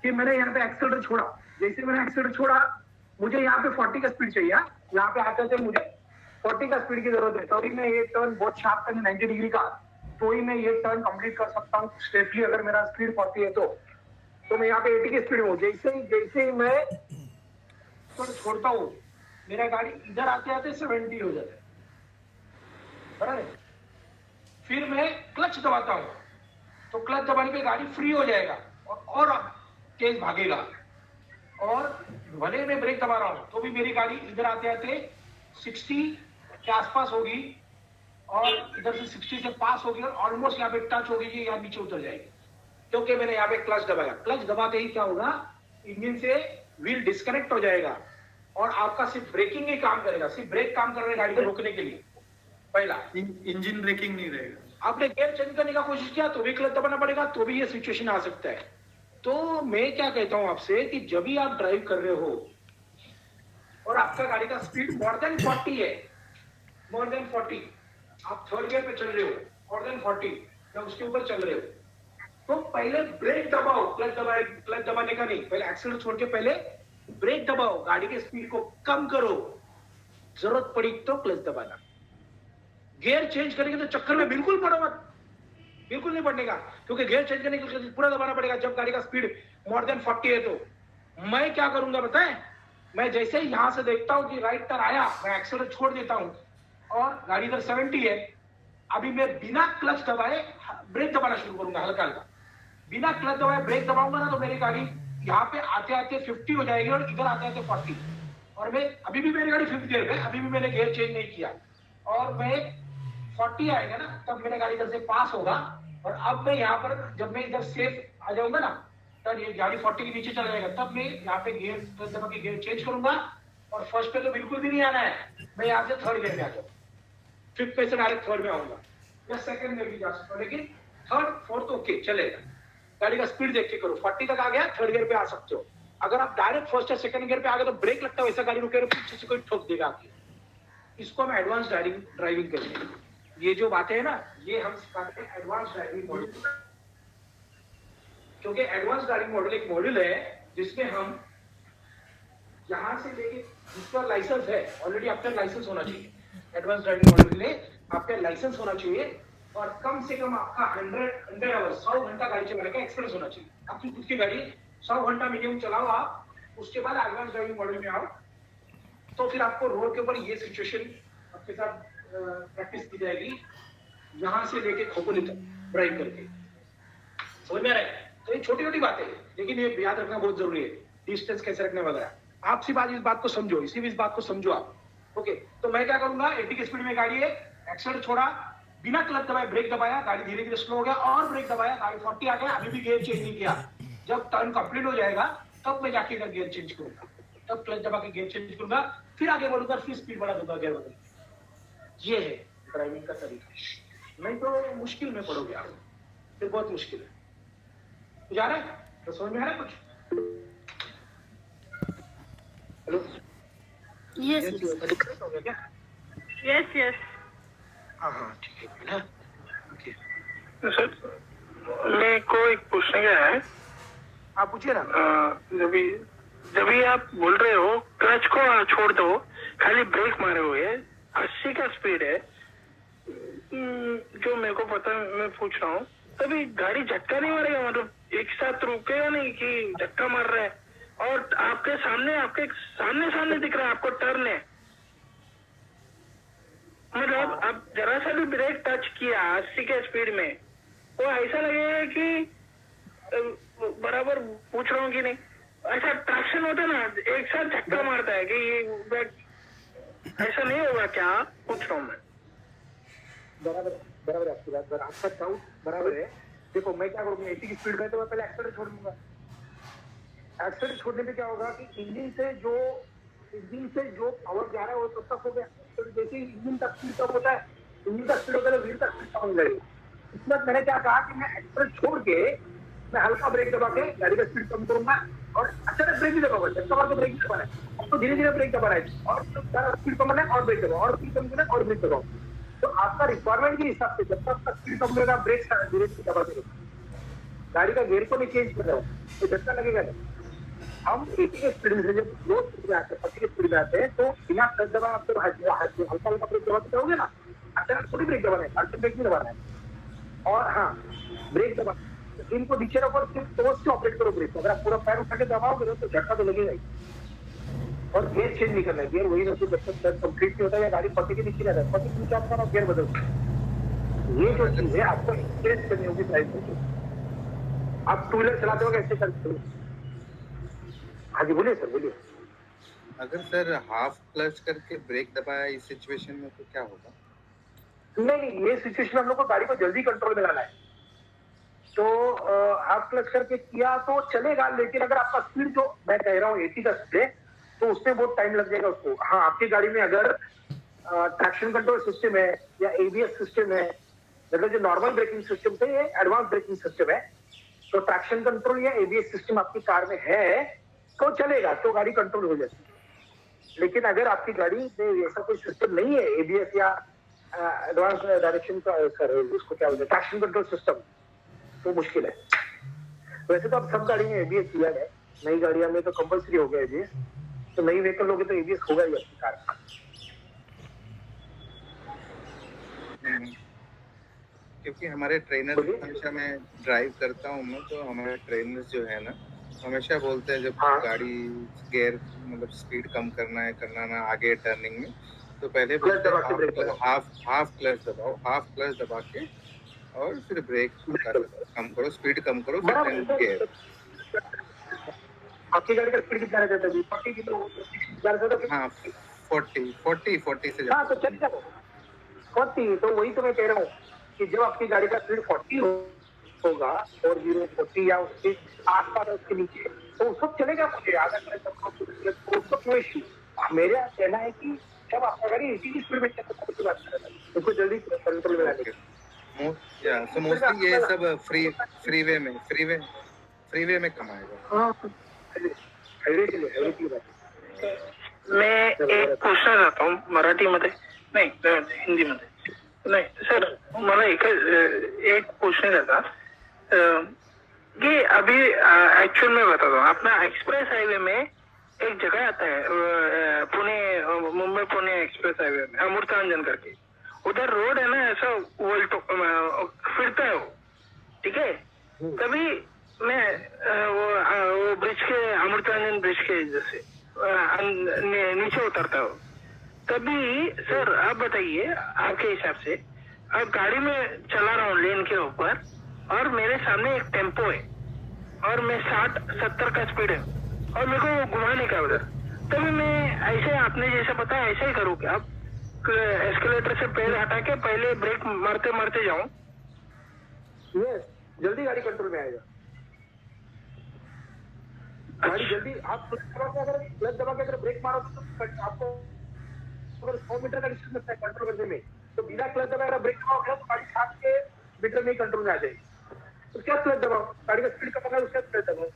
कि मैंने यहाँ पे एक्सेलरेटर छोड़ा, जैसे मैंने एक्सेलरेटर छोड़ा मुझे यहाँ पे 40 का स्पीड चाहिए, यहाँ पे आते थे मुझे 40 का स्पीड की जरूरत है, तभी मैं ये टर्न बहुत शार्प करने 90 डिग्री का, तो ही मैं ये टर्न कंप्लीट कर सकता हूँ सेफली। अगर मेरा स्पीड 40 है तो मैं यहाँ पे 80 की स्पीड में हूँ। जैसे ही मैं छोड़ता हूँ मेरा गाड़ी इधर आते आते 70 हो जाता है, बराबर है? फिर मैं क्लच दबाता हूँ तो क्लच दबाने पे गाड़ी फ्री हो जाएगा और तेज भागेगा, और भले मैं ब्रेक दबा रहा हूँ तो भी मेरी गाड़ी इधर आते आते 60 के आसपास होगी और इधर से 60 से पास होगी और ऑलमोस्ट यहाँ पे टच होगी या नीचे उतर जाएगी, क्योंकि मैंने यहाँ पे क्लच दबाया। क्लच दबाते ही क्या होगा, इंजन से व्हील डिस्कनेक्ट हो जाएगा और आपका सिर्फ ब्रेकिंग ही काम करेगा, सिर्फ ब्रेक काम कर रहे हैं गाड़ी को रोकने के लिए। पहला इंजन ब्रेकिंग नहीं रहेगा। आपने गियर चेंज करने का कोशिश किया तो भी क्लच दबाना पड़ेगा, तो भी ये सिचुएशन आ सकता है। तो मैं क्या कहता हूं आपसे कि जब भी आप ड्राइव कर रहे हो और आपका गाड़ी का स्पीड मोर देन 40 है, मोर देन 40, आप थर्ड गियर पे चल रहे हो, मोर देन 40 या उसके ऊपर चल रहे हो, तो पहले ब्रेक दबाओ। क्लच दबाने का नहीं, पहले एक्सीलरेटर छोड़ के पहले ब्रेक दबाओ, गाड़ी के स्पीड को कम करो, जरूरत पड़ी तो क्लच दबाना। गियर चेंज करेंगे तो चक्कर में बिल्कुल पड़ो मत, बिल्कुल नहीं पड़ने का, क्योंकि गियर चेंज करने के लिए पूरा दबाना पड़ेगा जब गाड़ी का स्पीड मोर देन 40 है। तो मैं क्या करूंगा बताएं, मैं जैसे ही यहां से देखता हूं कि राइट टर्न आया, मैं एक्सीलरेटर छोड़ देता हूं और गाड़ी इधर 70 है, अभी मैं बिना क्लच दबाए ब्रेक दबाना शुरू करूंगा, हल्का हल्का बिना क्लच दबाए ब्रेक दबाऊंगा ना, तो मेरी गाड़ी यहाँ पे आते आते 50 हो जाएगी और इधर आते आते 40, और मैं अभी भी मेरी गाड़ी 5th गियर पे, अभी भी मैंने गियर चेंज नहीं किया, और मैं 40 आएगा ना तब मेरा गाड़ी इधर से पास होगा, और अब मैं यहाँ पर जब मैं इधर सेफ आ जाऊंगा ना, तब ये गाड़ी 40 के नीचे चला जाएगा, तब मैं यहाँ पे गियर दबा के गियर चेंज करूंगा, और फर्स्ट पे तो बिल्कुल भी नहीं आना है, मैं यहाँ से थर्ड गियर में आ जाऊँ, 5th पे से डायरेक्ट थर्ड में आऊंगा या सेकंड में भी जा सकता हूँ, लेकिन थर्ड फोर्थ ओके चलेगा। गाड़ी का स्पीड देख के करो, 40 तक आ गया थर्ड गियर पे आ सकते हो। अगर आप डायरेक्ट फर्स्ट या सेकंड गियर पे आ गए तो ब्रेक लगता है, वैसा गाड़ी रुके पीछे से कोई ठोक देगा आपकी। इसको हम एडवांस ड्राइविंग कहते हैं। ये जो बातें है ना, ये हम सिखाते हैं एडवांस ड्राइविंग मॉड्यूल, क्योंकि एडवांस ड्राइविंग मॉड्यूल एक मॉड्यूल है जिसमें हम यहाँ से लेके जिसका लाइसेंस है ऑलरेडी, आपका लाइसेंस होना चाहिए। एडवांस ड्राइविंग मॉड्यूल के लिए आपका लाइसेंस होना चाहिए और कम से कम आपका 100 आवर्स 100 घंटा गाड़ी चलाने का एक्सपीरियंस होना चाहिए। आपकी खुद की गाड़ी 100 घंटा मिनिमम चलाओ आप, उसके बाद एडवांस ड्राइविंग मॉड्यूल में आओ, तो फिर आपको रोड के ऊपर ये सिचुएशन आपके साथ प्रैक्टिस की जाएगी, यहाँ से लेके खोपली तक ड्राइव करके। समझ में आ रहा है? तो ये छोटी छोटी बातें हैं, लेकिन ये याद रखना बहुत जरूरी है, डिस्टेंस कैसे रखने वगैरह। आप सिर्फ आज इस बात को समझो, इस बात को समझो आप। ओके, तो मैं क्या करूंगा, 80 की स्पीड में गाड़ी है, एक्सीलरेटर छोड़ा, बिना क्लच दबाए ब्रेक दबाया, गाड़ी धीरे धीरे स्लो हो गया, और ब्रेक दबाया, गाड़ी 40 आ गया, अभी भी गियर चेंज नहीं किया। जब टर्न कंप्लीट हो जाएगा तब मैं जाके गियर चेंज करूंगा, तब क्लच दबा के गियर चेंज करूंगा, फिर आगे बढ़ूंगा, फिर स्पीड बढ़ा दूंगा गियर बदल। ये है ड्राइविंग का तरीका, नहीं तो मुश्किल में पड़ोगे आप, फिर बहुत मुश्किल है। जा रहा है तो समझ में आ रहा है कुछ? Hello, Yes. दिक्कत हो गया क्या? Yes. हाँ हाँ ठीक है ना, ओके सर मेरे को एक पूछने का है। आप पूछिए ना। जब भी आप बोल रहे हो क्लच को छोड़ दो, खाली ब्रेक मारे हुए 80 का स्पीड है, जो मेरे को पता है, मैं पूछ रहा हूँ, तभी गाड़ी झटका नहीं मारेगा, मतलब एक साथ रुकेगा नहीं कि झटका मार रहा है, और आपके सामने दिख रहा है आपको टर्न है, मतलब अब जरा सा भी ब्रेक टच किया 80 के स्पीड में, वो ऐसा लगेगा कि बराबर पूछ रहा हूँ कि नहीं, ऐसा ट्रैक्शन होता है ना, एक साथ झटका मारता है कि ये ऐसा नहीं होगा क्या, पूछ रहा हूँ मैं। बराबर आपकी बात, आपका डाउट बराबर है। देखो मैं क्या करूँगा, 80 की स्पीड में तो मैं पहले एक्सीलरेटर छोड़ दूंगा, एक्सीडेंट छोड़ने पे क्या होगा कि इंजन से जो पावर जा रहा है वो तब तक हो गया। तो जैसे इंजन का स्पीड कम होता है, इंजन का स्पीड होता है, व्हील का स्पीड कम हो जाएगी। इसमें मैंने क्या कहा कि मैं एक्सीलेटर छोड़ के मैं हल्का ब्रेक दबा के गाड़ी का स्पीड कम करूंगा और अचानक ब्रेक भी दबाऊंगा। जब तक ब्रेक नहीं दबाना है, अब तो धीरे धीरे ब्रेक दबाना है और स्पीड कम करना है और ब्रेक दबाओ और स्पीड कम करना है और ब्रेक दबाओ। तो आपका रिक्वायरमेंट के हिसाब से जब तक स्पीड कम करेगा ब्रेक धीरे धीरे दबा देगा। गाड़ी का गेयर को नहीं चेंज कर रहा हूँ तो झटका लगेगा नहीं। हम 80 के स्पीड में जब लो स्पीड में आते हैं, 50 के स्पीड में आते हैं तो बिना क्लच दबा आप तो हल्का हल्का ब्रेक दबाते रहोगे ना, अचानक थोड़ी ब्रेक दबाना है, अल्टर ब्रेक नहीं दबाना है। और हाँ, ब्रेक दबा इनको नीचे रखो और सिर्फ टोस से ऑपरेट करो ब्रेक। अगर आप पूरा पैर उठा के दबाओगे तो झटका तो लगेगा ही। और गियर चेंज नहीं करना है, गियर वही रखो जब तक कंप्लीट नहीं होता है या गाड़ी पट्टी के नीचे रहता है, पट्टी के नीचे आपका गियर बदल। ये जो चीज है आपको एक्सपीरियंस करनी होगी ड्राइव करके। आप टू व्हीलर चलाते हो कैसे करते हो? हाँ जी बोलिए सर, बोलिए। अगर सर हाफ क्लच करके ब्रेक दबाया इस सिचुएशन में तो क्या होगा? नहीं, ये सिचुएशन हम लोग को गाड़ी को जल्दी कंट्रोल में लाना है। तो हाफ क्लच करके किया तो चलेगा, लेकिन अगर आपका स्पीड जो मैं कह रहा हूँ 80 का स्पीड है तो उसमें बहुत टाइम लग जाएगा उसको। हाँ, आपकी गाड़ी में अगर ट्रैक्शन कंट्रोल सिस्टम है या एबीएस सिस्टम है, मतलब जो नॉर्मल ब्रेकिंग सिस्टम से ये एडवांस ब्रेकिंग सिस्टम है, तो ट्रैक्शन कंट्रोल या एबीएस सिस्टम आपकी कार में है तो चलेगा, तो गाड़ी कंट्रोल हो जाती है। लेकिन अगर आपकी गाड़ी में ऐसा कोई सिस्टम नहीं है, एबीएस या एडवांस डायरेक्शन का सर उसको क्या बोलते हैं ट्रैक्शन कंट्रोल सिस्टम, तो मुश्किल है। वैसे तो अब सब गाड़ी में एबीएस दिया है, नई गाड़ियों में तो कंपलसरी हो गया एबीएस, तो नई व्हीकल लोगे तो एबीएस होगा ही आपकी कार का। क्योंकि हमारे ट्रेनर हमेशा मैं ड्राइव करता हूँ मैं, तो हमारे ट्रेनर्स जो है ना हमेशा बोलते हैं जब गाड़ी गियर मतलब स्पीड कम करना है आगे टर्निंग में, तो पहले बोलते हैं हाफ क्लच दबाओ, हाफ क्लच दबा के और फिर ब्रेक कम करो, स्पीड कम करो, फिर गियर। आपकी गाड़ी का स्पीड कितना रहता है? 40 किलो। हाँ 40 से हाँ तो चल जाओ 40। तो वही तो मैं कह रहा हूँ कि जब आपकी गाड़ी का स्पीड 40 होगा और 40 या उसके आसपास उसके नीचे, तो उस वक्त चलेगा मुझे आधा क्लच। मेरा कहना है कि जब आपका गाड़ी 80 की स्पीड में चलता है बात करेगा उसको जल्दी कंट्रोल में लाने की। तो मोस्टली ये सब फ्रीवे में कमाएगा। हाँ, हाईवे के लिए, हाईवे की बात। मैं एक प्रश्न करता हूँ मराठी मध्ये नाही हिंदी मध्ये नाही सर, मला एक क्वेश्चन था कि अभी एक्चुअल में बताता हूँ। अपना एक्सप्रेस हाईवे में एक जगह आता है पुणे मुंबई पुणे एक्सप्रेस हाईवे में अमृतांजन करके, उधर रोड है ना ऐसा फिरता है वो, ठीक है। तभी मैं वो ब्रिज के अमृतांजन ब्रिज के जैसे नीचे उतरता हूँ, तभी सर आप बताइए आपके हिसाब से, अब गाड़ी में चला रहा हूँ लेन के ऊपर और मेरे सामने एक टेम्पो है और मैं 60-70 का स्पीड है और मेरे को घुमाने का उधर, तभी मैं ऐसे आपने जैसा बताया ऐसा ही करूँ क्या? आप एस्केलेटर से पैर हटा के पहले ब्रेक मारते मारते जाऊं? यस, जल्दी गाड़ी कंट्रोल में आएगा। गाड़ी जल्दी आप क्लच दबा के अगर ब्रेक मारो तो आपको अगर 100 मीटर का डिस्टेंस लगता है कंट्रोल करने में, तो बिना क्लच दबाए अगर ब्रेक दबाओगे तो गाड़ी 60 के मीटर में ही कंट्रोल में आ जाएगी। उसके बाद क्लच दबाओ, गाड़ी का स्पीड कम होगा उसके बाद क्लच दबाओ।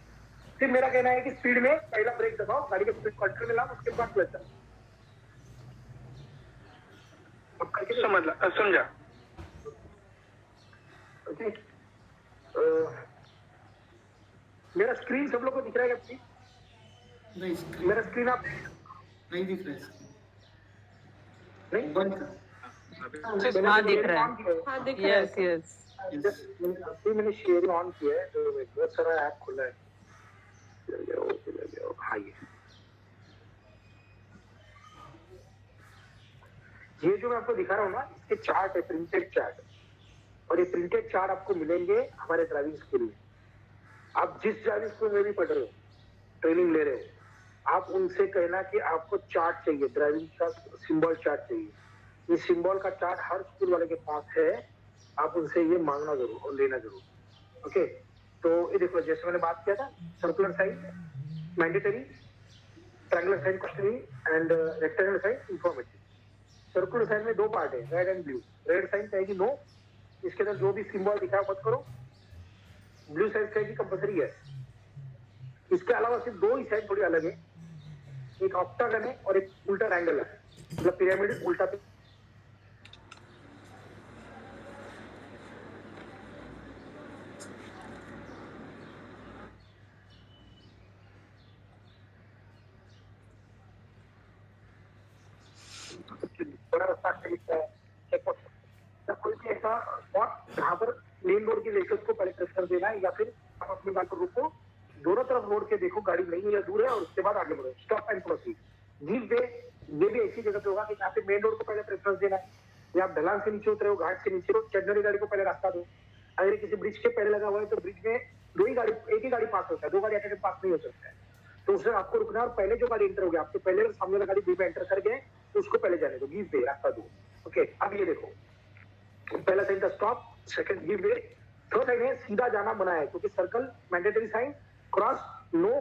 फिर मेरा कहना है कि स्पीड में पहला ब्रेक दबाओ, गाड़ी का स्पीड कंट्रोल में लाओ, उसके बाद क्लच दबाओ। समझा। ओके, मेरा स्क्रीन सब लोग को दिख रहा है क्या? नहीं, मेरा स्क्रीन आप नहीं दिख रहा है। नहीं बंद कर। हाँ दिख रहा है। यस यस अभी मैंने शेयर ऑन किया है तो बहुत सारा ऐप खुला है। चल जाओ हाँ, ये जो मैं आपको दिखा रहा हूँ ना, इसके चार्ट है, प्रिंटेड चार्ट, और ये प्रिंटेड चार्ट आपको मिलेंगे हमारे ड्राइविंग स्कूल में। आप जिस ड्राइविंग स्कूल में भी पढ़ रहे हो, ट्रेनिंग ले रहे हो, आप उनसे कहना कि आपको चार्ट चाहिए, ड्राइविंग का सिंबल चार्ट चाहिए। ये सिंबल का चार्ट हर स्कूल वाले के पास है, आप उनसे ये मांगना जरूर और लेना जरूर। ओके, तो ये देखो जैसे मैंने बात किया था circular side, mandatory, triangular sign questioning and rectangular sign informative. Circular sign में दो पार्ट है, red and blue. Red sign कहेगी नो, इसके अंदर जो भी सिंबल दिखा मत करो। ब्लू साइन कहेगी कंपल्सरी है। इसके अलावा सिर्फ दो ही साइन थोड़ी अलग है, एक ऑक्टागन है और एक उल्टा ट्रायंगल है, मतलब पिरामिड उल्टा पे। बड़ा रास्ता लिखता है, कोई भी ऐसा स्पॉट जहाँ पर मेन रोड के व्हीकल्स को पहले प्रेस कर देना है, या फिर आप अपनी बात को रोको, दोनों तरफ रोड के देखो गाड़ी नहीं है या दूर है, और उसके बाद आगे बढ़ो। Stop and proceed. Give way, ये भी ऐसी जगह पे होगा कि जहाँ पे मेन रोड को पहले प्रेफरेंस देना है, या आप ढलान से नीचे उतरे हो, घाट से नीचे हो, चढ़ने वाली गाड़ी को पहले रास्ता दो। अगर किसी ब्रिज के पहले लगा हुआ है तो ब्रिज में एक ही गाड़ी पास होता है, दो गाड़ी अकेले पास नहीं हो सकता है, तो उसमें आपको रुकना है। और पहले जो गाड़ी एंटर हो गया, आपके पहले सामने वाला गाड़ी बी में एंटर कर गए तो उसको पहले जाने दो, गिव वे, रास्ता दो। ओके, अब ये देखो, पहला साइन था stop, second give way, third sign है सीधा जाना मना है, क्योंकि circle mandatory sign, cross no,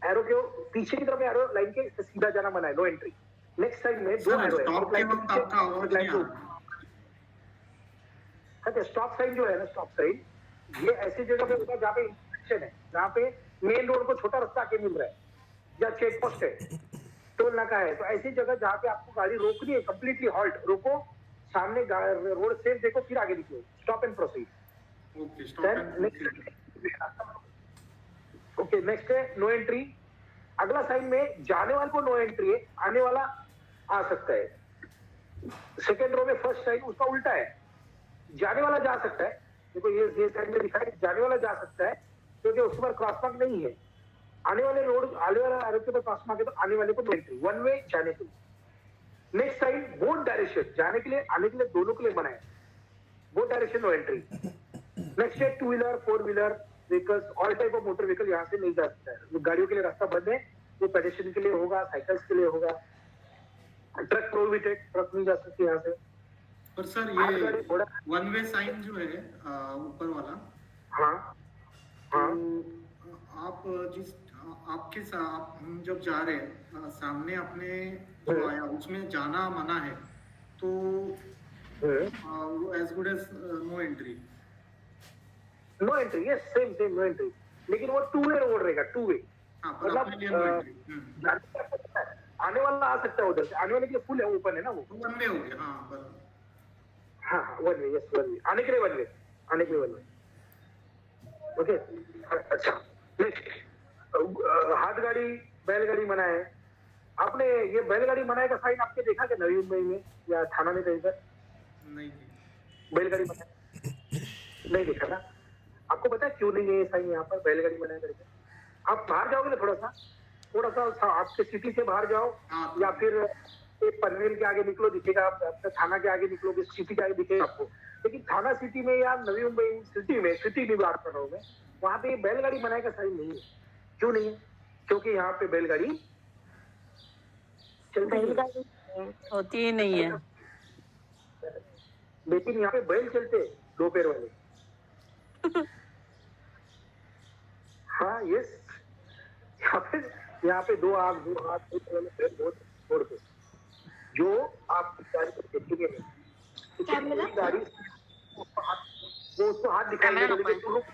arrow के पीछे की तरफ एरो लाइन के, इससे सीधा जाना मना है, नो एंट्री। नेक्स्ट साइन में दो एरो है, स्टॉप के वक्त आपका आवाज नहीं आ रहा। अच्छा, स्टॉप साइन जो है ना, स्टॉप साइन ये ऐसी जगह पे होता है जहाँ पे इंटरसेक्शन है, जहाँ पे मेन रोड को छोटा रास्ता आके मिल रहा है, या चेक पोस्ट है, टोल नाका है, तो ऐसी जगह जहाँ पे आपको गाड़ी रोकनी है, कंप्लीटली हॉल्ट, रोको, सामने रोड सेफ देखो, फिर आगे निकलो, stop and proceed. Okay, stop and okay, next है नो एंट्री। अगला साइन में जाने वाले को नो एंट्री है, आने वाला आ सकता है। सेकेंड रो में फर्स्ट साइन उसका उल्टा है, जाने वाला जा सकता है। देखो ये साइन में लिखा है जाने वाला जा सकता है, क्योंकि उसके बाद क्रॉस मार्क नहीं है। आने वाले रोड, आने वाला एरो के बाद क्रॉस मार्क है, तो आने वाले को नो एंट्री, वन वे जाने के लिए। नेक्स्ट साइन बोथ डायरेक्शन, जाने के लिए आने के लिए दोनों के लिए मना है, both direction no entry. Next है two wheeler, four wheeler vehicles, all type of motor vehicle यहाँ से नहीं जा सकता है। गाड़ियों के लिए रास्ता बंद है, वो पेडेस्ट्रियन के लिए होगा, साइकिल्स के लिए होगा। ट्रक प्रोहिबिटेड, ट्रक नहीं जा सकते यहाँ से। पर सर ये वन वे साइन जो है ऊपर वाला, हाँ हाँ, तो आप जिस आपके साथ हम जब जा रहे हैं सामने अपने जो आया उसमें जाना मना है, तो वो as good as no entry. No entry, yes, same same no entry, लेकिन वो टू वे रोड रहेगा, टू वे, हाँ, पर अपने लिए नो एंट्री। आने वाला आ सकता है उधर से, आने वाले के लिए फुल है, ओपन है ना वो, वन वे हो गया। हाँ, पर हाँ हाँ, one way, yes one way, आने के लिए वन वे, आने के लिए वन वे। ओके, अच्छा, नेक्स्ट हाथ गाड़ी, बैलगाड़ी मना है। आपने ये बैलगाड़ी मनाए का साइन आपके देखा क्या नवी मुंबई में या थाना में कहीं पर? नहीं, बैलगाड़ी मना नहीं देखा ना? आपको पता है क्यों नहीं है ये साइन यहाँ पर बैलगाड़ी मना करके? आप बाहर जाओगे ना, थोड़ा सा आपके सिटी से बाहर जाओ, हाँ, या फिर एक पनवेल के आगे निकलो, दिखेगा, आप थाना के आगे निकलोगे, सिटी के आगे दिखेगा आपको। लेकिन थाना सिटी में या नवी मुंबई सिटी में बात कर रहा हूँ मैं, वहाँ पे बैलगाड़ी मनाए का साइन नहीं है। क्यों नहीं है? क्योंकि यहाँ पे बैलगाड़ी चलती होती ही नहीं है, लेकिन यहाँ पे बैल चलते दो पैर वाले। हाँ, यस, यहाँ पे दो आंख, दो हाथ, दो पैर वाले बैल बहुत छोड़ के, जो आपकी गाड़ी को देखेंगे नहीं, गाड़ी वो उसको हाथ दिखाएंगे, तू रुक,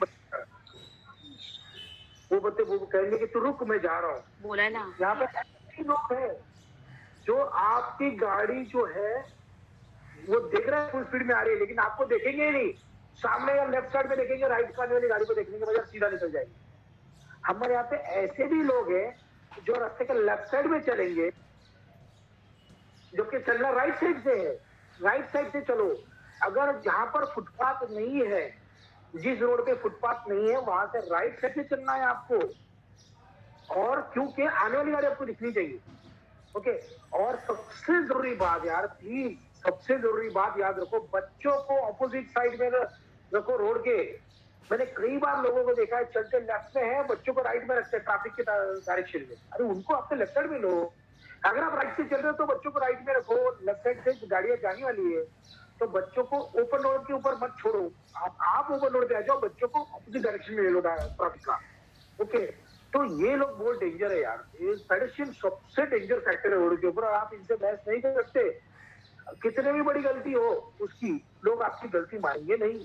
वो कहेंगे कि तू रुक, मैं जा रहा हूँ, बोला ना। यहाँ पे ऐसे लोग हैं जो आपकी गाड़ी जो है वो देख रहे हैं फुल स्पीड में आ रही है, लेकिन आपको देखेंगे ही नहीं, सामने या लेफ्ट साइड में देखेंगे, राइट साइड वाली गाड़ी को देखने के बजाय सीधा निकल जाएंगे। हमारे यहाँ पे ऐसे भी लोग हैं जो रास्ते के लेफ्ट साइड में चलेंगे, जबकि चलना राइट साइड से है, राइट साइड से चलो। अगर जहां पर फुटपाथ नहीं है, जिस रोड पे फुटपाथ नहीं है, वहां से राइट साइड से चलना है आपको, और क्योंकि आने वाली गाड़ी आपको दिखनी चाहिए। ओके, और सबसे जरूरी बात यार, प्लीज सबसे जरूरी बात याद रखो, बच्चों को ऑपोजिट साइड में रखो रोड के। मैंने कई बार लोगों को देखा है चलते लेफ्ट में है, बच्चों को राइट में रखते हैं ट्रैफिक के डायरेक्शन में। अरे उनको आपके लेफ्ट साइड में लो, अगर आप राइट से चल रहे हो तो बच्चों को राइट में रखो, लेफ्ट साइड से गाड़ियां जाने वाली है, तो बच्चों को ओपन रोड के ऊपर मत छोड़ो, आप ओपन रोड पे आ जाओ, बच्चों को ऑपोजिट डायरेक्शन में ले लो ट्रैफिक का। ओके, तो ये लोग बहुत डेंजर है यार, ये पेडेस्ट्रियन सबसे डेंजर फैक्टर है रोड के ऊपर, और आप इनसे बहस नहीं कर सकते। कितने भी बड़ी गलती हो उसकी, लोग आपकी गलती मानेंगे नहीं।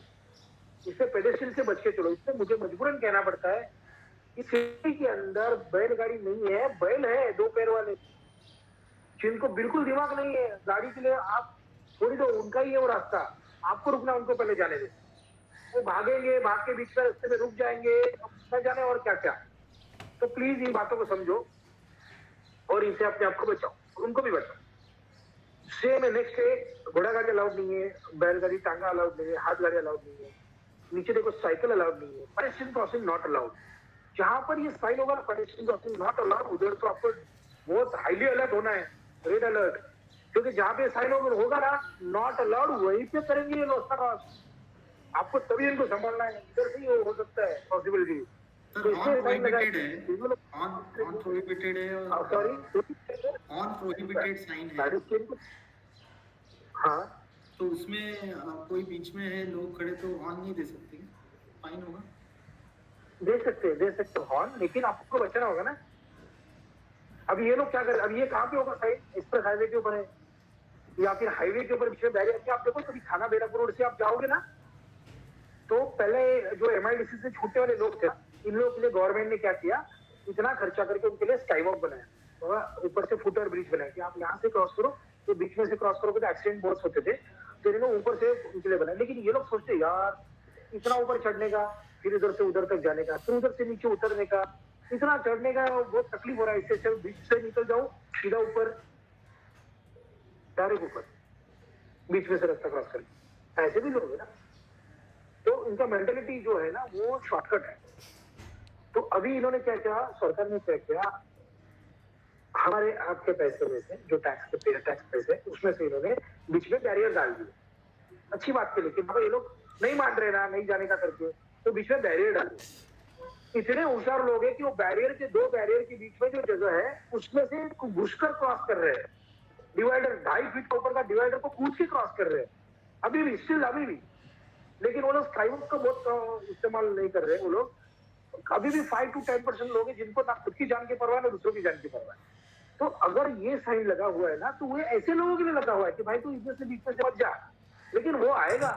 इससे पेडेस्ट्रियन से बच के चलो। इससे मुझे मजबूरन कहना पड़ता है कि सिटी के अंदर बैलगाड़ी नहीं है, बैल है दो पैर वाले, जिनको बिल्कुल दिमाग नहीं है गाड़ी के लिए। आप थोड़ी दो, उनका ही है वो रास्ता, आपको रुकना, उनको पहले जाने दे। वो भागेंगे, भाग के बीच में रास्ते में रुक जाएंगे, न जाने और क्या क्या। तो प्लीज इन बातों को समझो और इनसे अपने आप को बचाओ, उनको भी बचाओ। सेम है नेक्स्ट है, घोड़ा गाड़ी अलाउड नहीं है, बैलगाड़ी टांगा अलाउड नहीं है, हाथ गाड़ी अलाउड नहीं है, नीचे देखो साइकिल अलाउड नहीं है, पेडेस्ट्रियन क्रॉसिंग नॉट अलाउड। जहां पर ये साइन होगा पेडेस्ट्रियन क्रॉसिंग नॉट अलाउड, उधर तो आपको बहुत हाईली अलर्ट होना है, रेड अलर्ट। क्योंकि जहां पे साइन होगा ना नॉट अलाउड, वहीं पे करेंगे ये लोग क्रॉस। आपको तभी इनको संभालना है, इधर से ही हो सकता है पॉसिबिलिटी। सर ऑन प्रोहिबिटेड है, ऑन प्रोहिबिटेड है, सॉरी ऑन प्रोहिबिटेड साइन है। हाँ, तो उसमें कोई बीच में है लोग खड़े तो ऑन नहीं दे सकते, फाइन होगा? दे सकते हॉर्न, लेकिन आपको बचना होगा ना। अब ये लोग क्या कर, अब ये कहाँ पे होगा साइड, एक्सप्रेस हाईवे के ऊपर है या फिर हाईवे के ऊपर बीच में बैरियर। आप देखो कभी थाना बेलापुर रोड से आप जाओगे ना, तो पहले जो MIDC से छूटने वाले लोग थे, इन लोगों के लिए गवर्नमेंट ने क्या किया, इतना खर्चा करके उनके लिए स्काई वॉक बनाया और ऊपर से फुट ओवर ब्रिज बनाया कि आप यहाँ से क्रॉस करो, तो बीच में से क्रॉस करोगे तो एक्सीडेंट बहुत होते थे, तो इन्होंने ऊपर से उनके लिए बनाया। लेकिन ये लोग सोचते यार इतना ऊपर चढ़ने का, फिर इधर से उधर तक जाने का, फिर उधर से नीचे उतरने का, इतना चढ़ने का बहुत तकलीफ हो रहा है। इससे बीच से निकल जाओ सीधा ऊपर, डायरेक्ट ऊपर, बीच में से रास्ता क्रॉस करके। ऐसे भी लोग है ना, तो इनका मेंटेलिटी जो है ना वो शॉर्टकट है। तो अभी इन्होंने क्या किया, सरकार ने क्या किया, हमारे आपके पैसे में से जो टैक्स पैसे उसमें से इन्होंने बीच में बैरियर डाल दिए। अच्छी बात के, लेकिन ये लोग नहीं मान रहे ना, नहीं जाने का करके, तो बीच में बैरियर डाल दिए। इतने होशियार लोग हैं कि वो बैरियर के, दो बैरियर के बीच में जो जगह है उसमें से घुसकर क्रॉस कर रहे हैं। डिवाइडर 2.5 फीट के ऊपर का डिवाइडर को कूद के क्रॉस कर रहे हैं, अभी भी, स्टिल अभी भी। लेकिन वो लोग स्काईवॉक का बहुत इस्तेमाल नहीं कर रहे। वो लोग अभी भी 5 to 10% लोग हैं जिनको ना खुद की जान की परवाह ना दूसरों की जान की परवाह है। तो अगर ये साइन लगा हुआ है ना, तो वो ऐसे लोगों के लिए लगा हुआ है कि भाई तू इसमें से बीच में से बच जा, लेकिन वो आएगा,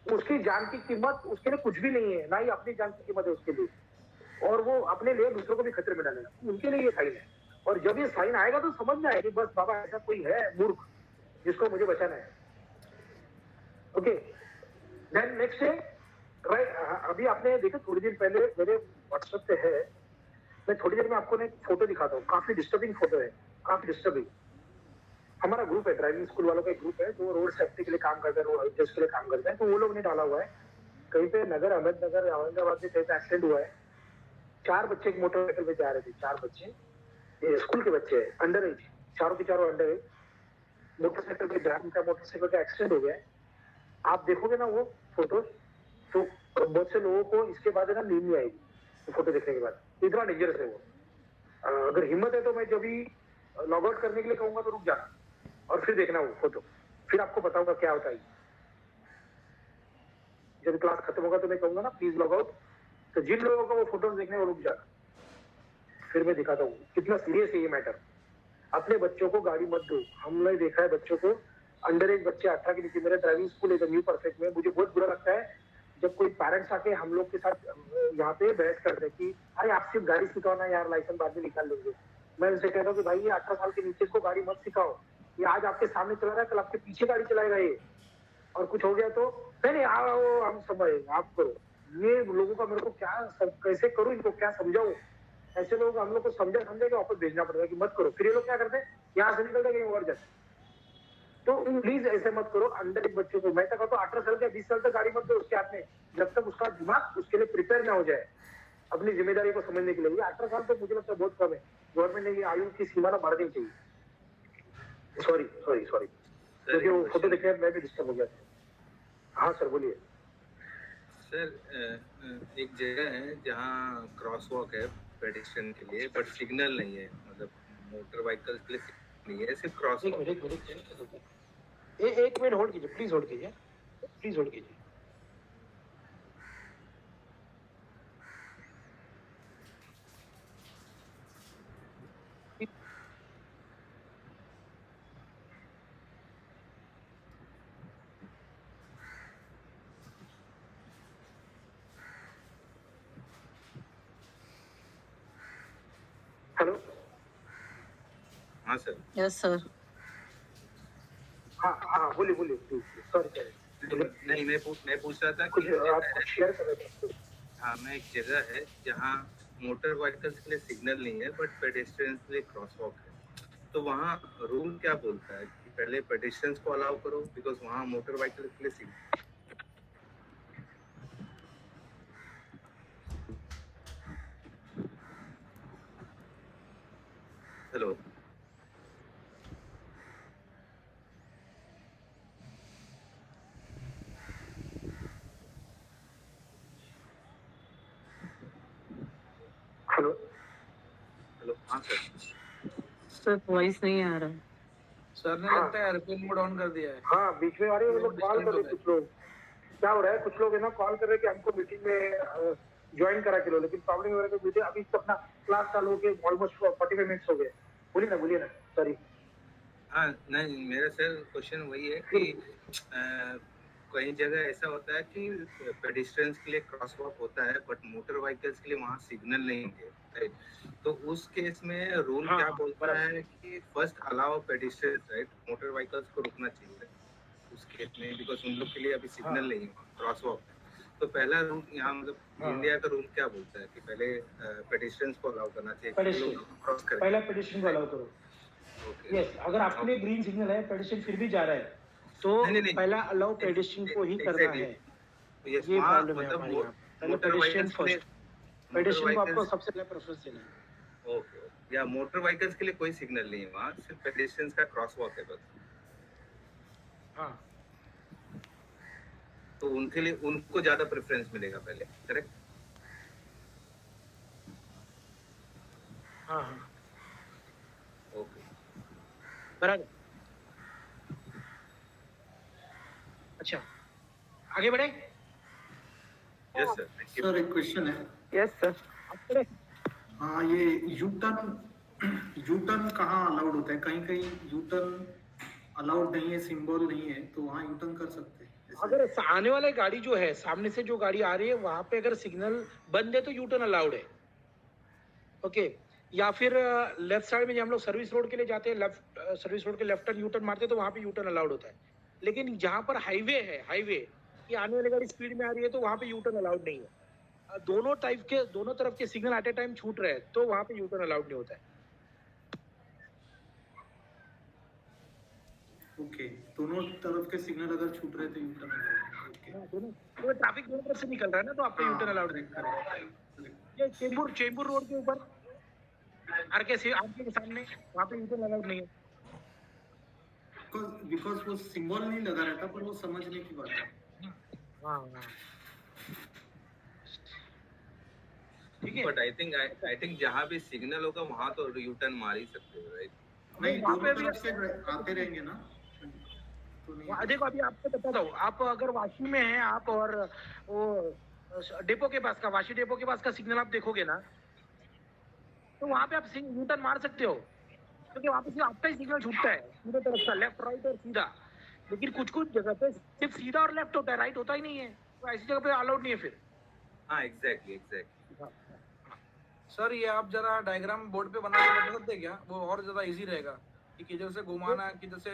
उसकी जान की कीमत उसके लिए कुछ भी नहीं है, ना ही अपनी जान की कीमत है उसके लिए, और वो अपने लिए दूसरों को भी खतरे में डालेगा, उनके लिए ये साइन है। और जब ये साइन आएगा तो समझ में आएगी बस बाबा ऐसा कोई है मूर्ख जिसको मुझे बचाना है। ओके, देन नेक्स्ट है राइट। अभी आपने देखा थोड़ी देर पहले मेरे व्हाट्सएप पे है, मैं थोड़ी देर में आपको एक फोटो दिखाता हूँ, काफी डिस्टर्बिंग फोटो है, काफी डिस्टर्बिंग। हमारा ग्रुप है, ड्राइविंग स्कूल वालों का एक ग्रुप है जो रोड सेफ्टी के लिए काम करते हैं, रोड हेल्थ के लिए काम करते हैं। तो वो लोग ने डाला हुआ है, कहीं पे नगर अहमदनगर औरंगाबाद में कहीं पे एक्सीडेंट हुआ है। 4 बच्चे एक मोटरसाइकिल पे जा रहे थे, 4 बच्चे स्कूल के बच्चे हैं, अंडर एज, चारों के चारों अंडर एज, मोटरसाइकिल पे जा, उनका मोटरसाइकिल का एक्सीडेंट हो गया है। आप देखोगे ना वो फोटो, तो बहुत से लोगों को इसके बाद है ना नींद नहीं आएगी तो फोटो देखने के बाद, इतना डेंजरस है वो। अगर हिम्मत है तो मैं जब भी लॉग आउट करने के लिए कहूंगा तो रुक जाना और फिर देखना वो फोटो, फिर आपको बताऊंगा क्या होता है। जब क्लास खत्म होगा तो मैं कहूंगा ना प्लीज लॉग आउट, तो जिन लोगों को वो फोटोज देखने वो रुक जाना, फिर मैं दिखाता हूँ कितना सीरियस है ये मैटर। अपने बच्चों को गाड़ी मत दो। हमने देखा है बच्चों को, अंडर एज बच्चे 18 के नीचे, मेरा ड्राइविंग स्कूल है न्यू परफेक्ट में, मुझे बहुत बुरा लगता है जब कोई पेरेंट्स आके हम लोग के साथ यहाँ पे बहस करते हैं कि अरे आप सिर्फ गाड़ी सिखाओ ना यार, लाइसेंस बाद में निकाल लेंगे। मैं उनसे कहता हूँ कि भाई ये 18 साल के नीचे को गाड़ी मत सिखाओ, ये आज आपके सामने चला रहा है, कल आपके पीछे गाड़ी चलाएगा ये, और कुछ हो गया तो नहीं आओ हम समझेंगे, आप करो। ये लोगों का मेरे को क्या कैसे करूँ, इनको क्या समझाऊं। ऐसे लोग हम लोग को समझा के वापस भेजना पड़ता है कि मत करो। फिर ये लोग क्या करते हैं, यहाँ से निकलते कहीं और जाते। तो प्लीज ऐसे मत करो। अंडर एज बच्चों को मैं तो कहता हूँ 18 साल या 20 साल तक गाड़ी मत दो उसके हाथ में, जब तक उसका दिमाग उसके लिए प्रिपेयर ना हो जाए अपनी जिम्मेदारी को समझने के लिए। 18 साल तो मुझे लगता है बहुत कम है, गवर्नमेंट ने ये आयु की सीमा ना बढ़ा देनी चाहिए। सॉरी क्योंकि वो फोटो देखने में मैं भी डिस्टर्ब हो गया था। हाँ सर बोलिए। सर एक जगह है जहाँ क्रॉस वॉक है पेडिस्ट्रियन के लिए, बट सिग्नल नहीं है, मतलब मोटर व्हीकल के लिए नहीं है, सिर्फ क्रॉस वॉक। एक मिनट होल्ड कीजिए, प्लीज होल्ड कीजिए, प्लीज होल्ड कीजिए। हेलो, हाँ सर। Yes sir. हाँ हाँ, बोलिए बोलिए, सॉरी नहीं, मैं पूछ रहा था कुछ कि आप कुछ शेयर कर रहे थे। हाँ, मैं एक जगह है जहाँ मोटर व्हीकल्स के लिए सिग्नल नहीं है बट पेडेस्ट्रियंस के लिए क्रॉस वॉक है, तो वहाँ रूल क्या बोलता है कि पहले पेडेस्ट्रियंस को अलाउ करो बिकॉज वहाँ मोटर व्हीकल के लिए सिग्नल। हेलो, हेलो, हेलो, हाँ सर। सर वॉइस नहीं आ रहा है। सर ने हाँ। लगता है एयरप्लेन मोड ऑन कर दिया है। हाँ, बीच में आ रही है, वो लोग कॉल कर रहे कुछ लोग। क्या हो रहा है, कुछ लोग है ना कॉल कर रहे कि हमको मीटिंग में ज्वाइन करा के लो, लेकिन प्रॉब्लम हो रहा है कि मीटिंग अभी तो अपना क्लास चालू हो के ऑलमोस्ट 45 मिनट्स हो गए। बोलिए ना, सॉरी। हाँ, नहीं, मेरा सर क्वेश्चन वही है कि कई जगह ऐसा होता है कि पेडिस्ट्रियंस के लिए क्रॉस वॉक होता है बट मोटर व्हीकल्स के लिए वहाँ सिग्नल नहीं है, राइट? तो उस केस में रूल क्या बोलता है कि first allow pedestrians, right? Motor vehicles को रुकना चाहिए उस केस में बिकॉज उन लोग के लिए अभी सिग्नल नहीं है, क्रॉस वॉक है। तो पहला रूल यहाँ मतलब इंडिया का रूल क्या बोलता है कि पहले पेडिस्ट्रियंस को अलाउ करना चाहिए कि लोग क्रॉस करें। पहला पेडिस्ट्रियन को अलाउ करो। ओके, यस, अगर आपके लिए ग्रीन सिग्नल है, पेडिस्ट्रियन फिर भी जा रहा है, तो नहीं। पहला अलाउ पेडिस्ट्रियन को ही करना है। Yes, ये वहाँ प्रॉब्लम है मतलब हमारे यहाँ। पहले मोटर पेडिस्ट्रियन व्हीकल्स के लिए फर्स्ट, पेडिस्ट्रियन को आपको व्हीकल्स सबसे पहले प्रेफरेंस देना है। ओके, या मोटर व्हीकल्स के लिए कोई सिग्नल नहीं है वहाँ, सिर्फ पेडिस्ट्रियंस का क्रॉस वॉक है बस। हाँ तो उनके लिए उनको ज्यादा प्रेफरेंस मिलेगा पहले, करेक्ट? हाँ हाँ, ओके, बराबर। अच्छा, आगे बढ़े। Yes sir, thank you. Sir एक क्वेश्चन है। Yes sir. हाँ, ये यूटर्न कहाँ अलाउड होता है? कहीं कहीं यूटर्न अलाउड नहीं है, सिंबल नहीं है, तो वहाँ यूटर्न कर सकते हैं ऐसा? अगर आने वाले गाड़ी जो है, सामने से जो गाड़ी आ रही है, वहां पे अगर सिग्नल बंद है तो यूटर्न अलाउड है। ओके, या फिर लेफ्ट साइड में जब हम लोग सर्विस रोड के लिए जाते हैं, लेफ्ट सर्विस रोड के लेफ्ट टर्न यूटर्न मारते हैं, तो वहां पे यूटर्न अलाउड होता है। लेकिन जहां पर हाईवे है, हाईवे की आने वाली गाड़ी स्पीड में आ रही है, तो वहां पे यूटर्न अलाउड नहीं है। दोनों तरफ के सिग्नल एट ए टाइम छूट रहे हैं, तो वहां पे यूटर्न अलाउड नहीं होता है। ओके, दोनों तरफ के सिग्नल अगर छूट रहे तो यूटर्न अलाउड है। ओके, तो ट्रैफिक दोनों तरफ से निकल रहा है ना, तो आपको यूटर्न अलाउड नहीं है। ये चेंबूर रोड के ऊपर आरके के सामने वहां पे यूटर्न अलाउड नहीं है। बिकॉज वो सिंबल नहीं लगा रहता, पर वो समझने की बात है। हाँ, ठीक है। बट आई थिंक जहाँ भी सिग्नल होगा वहाँ तो यू टर्न मार ही सकते हो, राइट? नहीं, वहाँ दोनों पे भी तरफ से आते रहेंगे ना, तो नहीं। देखो, अभी आपको बताता हूँ, आप अगर वाशी में हैं आप और वो डेपो के पास का, वाशी डेपो के पास का सिग्नल आप देखोगे ना, तो वहां पे आप यूटर्न मार सकते हो, क्योंकि वहां पे सिर्फ आपका ही सिग्नल छूटता है पूरे तरफ का, लेफ्ट राइट और सीधा। लेकिन कुछ जगह पे सिर्फ सीधा और लेफ्ट होता है, राइट होता ही नहीं है, तो ऐसी जगह पे अलाउड नहीं है फिर। हाँ, एग्जैक्टली। सर ये आप जरा डायग्राम बोर्ड पे बना के बता सकते हैं क्या? वो और ज्यादा इजी रहेगा कि किधर से घुमाना, किधर से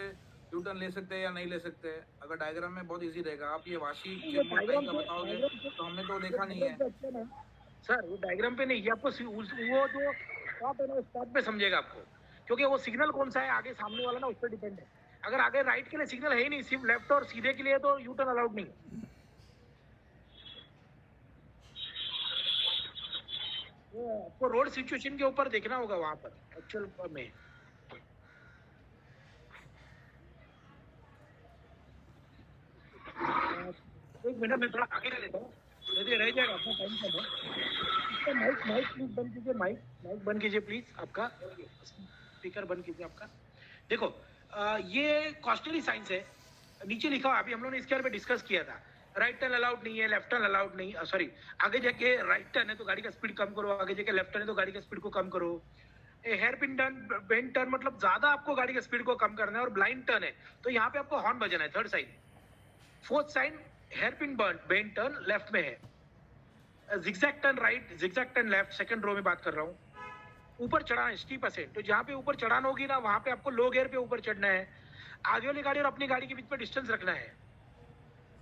यू टर्न ले सकते हैं या नहीं ले सकते हैं। अगर डायग्राम में बहुत इजी रहेगा। आप ये वाशी चेंबूर लाइन का बताओगे तो हमने तो देखा नहीं है। सर वो डायग्राम पे नहीं, ये आपको वो जो स्पॉट है ना, स्पॉट पे समझेगा आपको, क्योंकि वो सिग्नल कौन सा है आगे सामने वाला ना, उस पर डिपेंड है। अगर आगे राइट के लिए सिग्नल है ही नहीं, सिर्फ लेफ्ट और सीधे के लिए, तो यू टर्न अलाउड नहीं है। वो आपको रोड सिचुएशन के ऊपर देखना होगा वहां पर एक्चुअल में। एक मिनट में थोड़ा आगे ले लेता हूँ, यदि रह जाएगा अपना टाइम कम है। माइक प्लीज बंद कीजिए, माइक बंद कीजिए प्लीज, आपका स्पीकर बंद कीजिए आपका। देखो, ये कॉस्टली साइंस है, नीचे लिखा हुआ, अभी हम लोगों ने इसके बारे में डिस्कस किया था। राइट टर्न अलाउड नहीं है, लेफ्ट टर्न अलाउड नहीं, सॉरी, आगे जाके राइट टर्न है तो गाड़ी का स्पीड कम करो, आगे जाके लेफ्ट टर्न है तो गाड़ी का स्पीड को कम करो। Hairpin turn, bend turn, मतलब ज्यादा आपको गाड़ी का स्पीड को कम करना है। और ब्लाइंड टर्न है तो यहाँ पे आपको हॉर्न बजाना है, third sign. Fourth sign hairpin bend turn left में है। Zigzag turn right, zigzag turn left, second row में बात कर रहा हूँ। ऊपर चढ़ाना है स्टीप असेंट, तो जहाँ पे ऊपर चढ़ान होगी ना वहाँ पे आपको लो गियर पे ऊपर चढ़ना है, आगे वाली गाड़ी और अपनी गाड़ी के बीच में डिस्टेंस रखना है।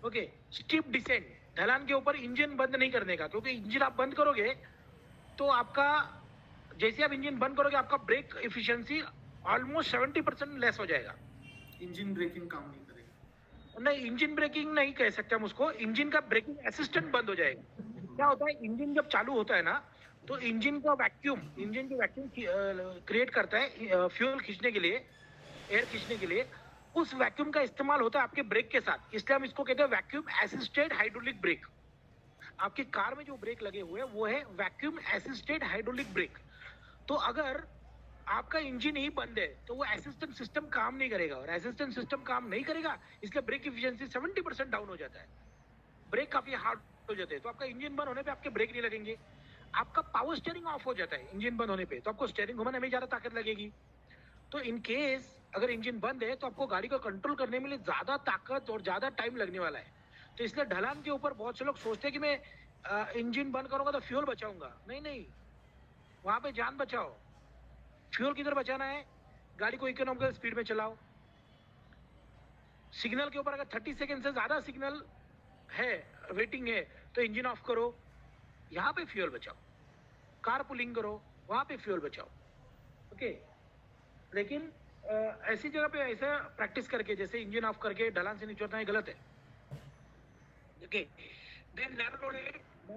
ओके, स्टीप डिसेंट, ढलान के ऊपर इंजन बंद नहीं करने का, क्योंकि इंजन आप बंद करोगे तो आपका, जैसे आप इंजन बंद करोगे आपका ब्रेक एफिशिएंसी ऑलमोस्ट 70% लेस हो जाएगा। इंजन ब्रेकिंग काम नहीं करेगा। नहीं, इंजन ब्रेकिंग नहीं कह सकते हम उसको, इंजन का ब्रेकिंग असिस्टेंट बंद हो जाएगा। क्या होता है, इंजन जब चालू होता है ना तो इंजन जो वैक्यूम क्रिएट करता है फ्यूल खींचने के लिए, एयर खींचने के लिए, उस वैक्यूम का इस्तेमाल होता है आपके ब्रेक के साथ, इसलिए हम इसको कहते हैं वैक्यूम असिस्टेड हाइड्रोलिक ब्रेक। आपकी कार में जो ब्रेक लगे हुए हैं वो है वैक्यूम असिस्टेड हाइड्रोलिक ब्रेक। तो अगर आपका इंजन ही बंद है तो वो असिस्टेंट सिस्टम काम नहीं करेगा, और असिस्टेंट सिस्टम काम नहीं करेगा इसलिए ब्रेक एफिशिएंसी 70% डाउन हो जाता है, ब्रेक काफी हार्ड हो जाते हैं। तो आपका इंजन बंद होने पे आपके ब्रेक नहीं लगेंगे, आपका पावर स्टीयरिंग ऑफ हो जाता है इंजन बंद होने पे, तो आपको स्टीयरिंग घुमाने में ज्यादा ताकत लगेगी। तो इन केस अगर इंजन बंद है तो आपको गाड़ी को कंट्रोल करने में ज्यादा ताकत और ज्यादा टाइम लगने वाला है। तो इसलिए ढलान के ऊपर बहुत से लोग सोचते हैं कि मैं इंजन बंद करूंगा तो फ्यूल बचाऊंगा, नहीं नहीं, वहां पे जान बचाओ। फ्यूल किधर बचाना है, गाड़ी को इकोनॉमिकल स्पीड में चलाओ। सिग्नल के ऊपर अगर 30 सेकंड से ज्यादा सिग्नल है, वेटिंग है, तो इंजन ऑफ करो, यहाँ पे फ्यूल बचाओ। कार पुलिंग करो, वहां पे फ्यूल बचाओ। ओके, लेकिन ऐसी जगह पे ऐसा प्रैक्टिस करके जैसे इंजन ऑफ करके ढलान से नीचे उतरना गलत है। ओके, देन नैरो रोड है,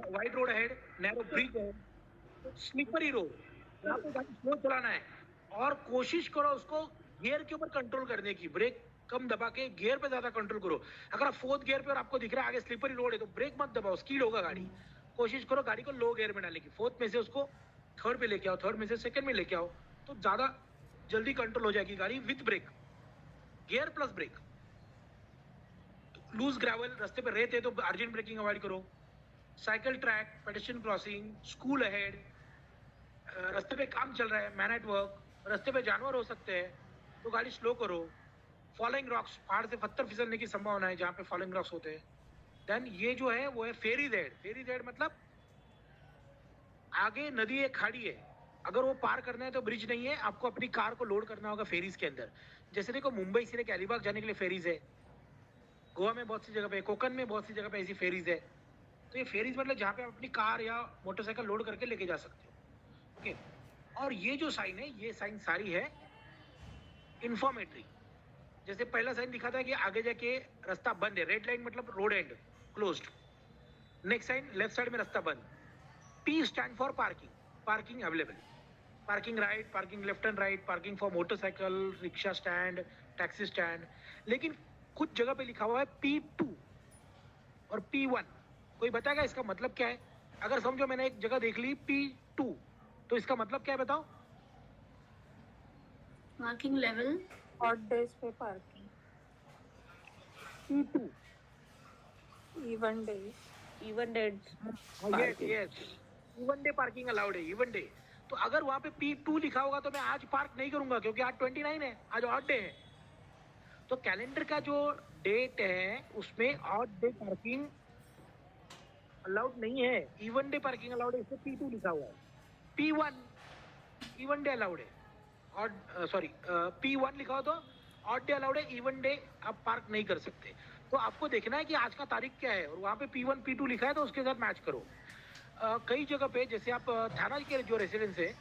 वाइड रोड है, नैरो ब्रिज है, स्लिपरी रोड, यहाँ पे गाड़ी स्लो चलाना है और कोशिश करो उसको गियर के ऊपर कंट्रोल करने की, ब्रेक कम दबा के गियर पे ज्यादा कंट्रोल करो। अगर आप 4th गियर पे और आपको दिख रहा है आगे स्लिपरी रोड है तो ब्रेक मत दबाओ, स्कीड होगा गाड़ी। कोशिश करो गाड़ी को लो गियर में डालने की, 4th में से उसको 3rd पे लेके आओ, 3rd में से 2nd में लेके आओ, तो ज्यादा जल्दी कंट्रोल हो जाएगी गाड़ी with brake, gear plus brake. Loose gravel रास्ते पे रेत है तो अर्जेंट ब्रेकिंग अवॉइड करो। Cycle track, pedestrian crossing, school ahead, रास्ते पे काम चल रहा है, मैन एट वर्क, रास्ते पे जानवर हो सकते हैं तो गाड़ी स्लो करो। फॉलोइंग रॉक्स, पहाड़ से पत्थर फिसलने की संभावना है जहाँ पे फॉलोइंग रॉक्स होते हैं। देन ये जो है वो है फेरी रेड। फेरी रेड मतलब आगे नदी है, खाड़ी है, अगर वो पार करना है तो ब्रिज नहीं है, आपको अपनी कार को लोड करना होगा फेरीज के अंदर। जैसे देखो मुंबई से लेकर अलीबाग जाने के लिए फेरीज है, गोवा में बहुत सी जगह पे, कोकन में बहुत सी जगह पे ऐसी फेरीज है। तो ये फेरीज मतलब जहाँ पे आप अपनी कार या मोटरसाइकिल लोड करके लेके जा सकते हो। ओके, और ये जो साइन है, ये साइन सारी है इंफॉर्मेटरी। जैसे पहला साइन दिखा था कि आगे जाके रास्ता बंद है, रेड लाइन मतलब road end closed. Next sign left side में रास्ता बंद। P stand for parking, parking available, parking right, parking left and right, parking for motorcycle, rickshaw stand, taxi stand. लेकिन कुछ जगह पे लिखा हुआ है P2 और P1। कोई बताएगा इसका मतलब क्या है? अगर समझो मैंने एक जगह देख ली P2 तो इसका मतलब क्या है बताओ? पार्किंग लेवल, ऑड डेज पे parking, P2 even days, even days yes, even day parking allowed है, इवन डे। तो अगर वहां पे P2 लिखा होगा तो मैं आज पार्क नहीं करूंगा क्योंकि आज 29 है, आज ऑड डे है। तो कैलेंडर का जो डेट है उसमें ऑड डे पार्किंग अलाउड नहीं है, इवन डे पार्किंग अलाउड है, इसमें P2 लिखा हुआ है। P1 इवन डे अलाउड है, ऑड सॉरी P1 लिखा हो तो ऑड डे अलाउड है, इवन डे आप पार्क नहीं कर सकते। तो आपको देखना है कि आज का तारीख क्या है और वहाँ पे P1 P2 लिखा है तो उसके साथ मैच करो। कई जगह पे जैसे आप थाना के जो रेसिडेंस है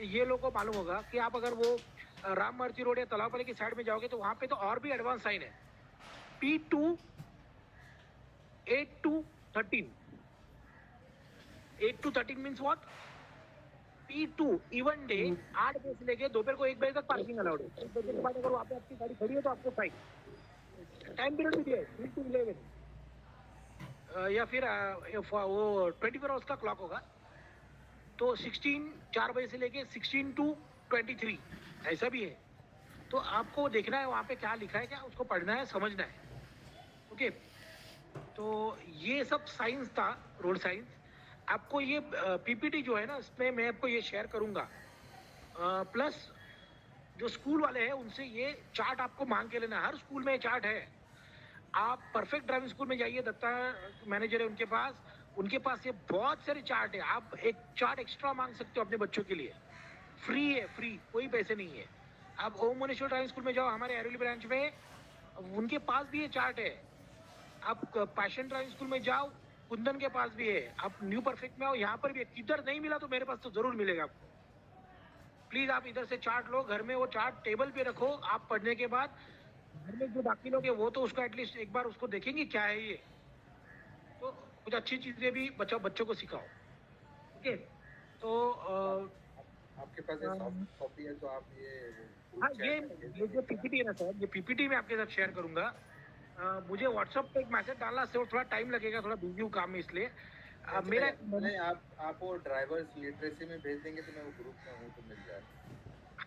ये लोगों को मालूम होगा कि आप अगर वो राम मर्जी रोड या तलावपाली की साइड में जाओगे तो वहाँ पे तो और भी एडवांस साइन है, P2 8 to 13, 8 to 13 means what? P2 even day 8 बजे से लेके दोपहर को 1 बजे तक पार्किंग अलाउड है। 1 बजे के बाद अगर वहाँ पे आपकी गाड़ी खड़ी है तो आपको फाइन। टाइम पीरियड भी दिया है 3 to 11 या फिर वो 24 आवर्स का क्लॉक होगा। तो 4 बजे से लेके 16 to 23 ऐसा भी है। तो आपको देखना है वहाँ पे क्या लिखा है, क्या उसको पढ़ना है, समझना है। ओके, तो ये सब साइंस था, रोड साइंस। आपको ये पीपीटी जो है ना इसमें मैं आपको ये शेयर करूँगा, प्लस जो स्कूल वाले हैं उनसे ये चार्ट आपको मांग के लेना। हर स्कूल में ये चार्ट है। आप परफेक्ट ड्राइविंग स्कूल में जाइए, दत्ता मैनेजर है उनके पास ये बहुत सारे चार्ट है। आप एक चार्ट एक्स्ट्रा मांग सकते हो अपने बच्चों के लिए, फ्री है, फ्री, कोई पैसे नहीं है। आप ओम मनेश्वर ड्राइविंग स्कूल में जाओ, हमारे एरोली ब्रांच में, उनके पास भी ये चार्ट है। आप पैशन ड्राइविंग स्कूल में जाओ, कुंदन के पास भी है। आप न्यू परफेक्ट में आओ, यहाँ पर भी है। किधर नहीं मिला तो मेरे पास तो जरूर मिलेगा आपको। प्लीज आप इधर से चार्ट लो, घर में वो चार्ट टेबल पे रखो। आप पढ़ने के बाद घर में जो बाकी लोग हैं वो तो उसको एटलीस्ट एक बार उसको देखेंगे क्या है ये, तो कुछ अच्छी चीजें भी बच्चों को सिखाओ। ओके, तो आपके पास ये सॉफ्ट कॉपी है तो आप ये हाँ, ये जो पीपीटी है ना सर, ये पीपीटी मैं आपके साथ शेयर करूंगा। मुझे व्हाट्सएप पे एक मैसेज डालना सर, थोड़ा टाइम लगेगा, थोड़ा बिजी हूँ काम में, इसलिए मेरा नहीं, आप वो ड्राइवर्स लिटरेसी में भेज देंगे तो मैं वो ग्रुप में हूँ तो मिल जाएगा।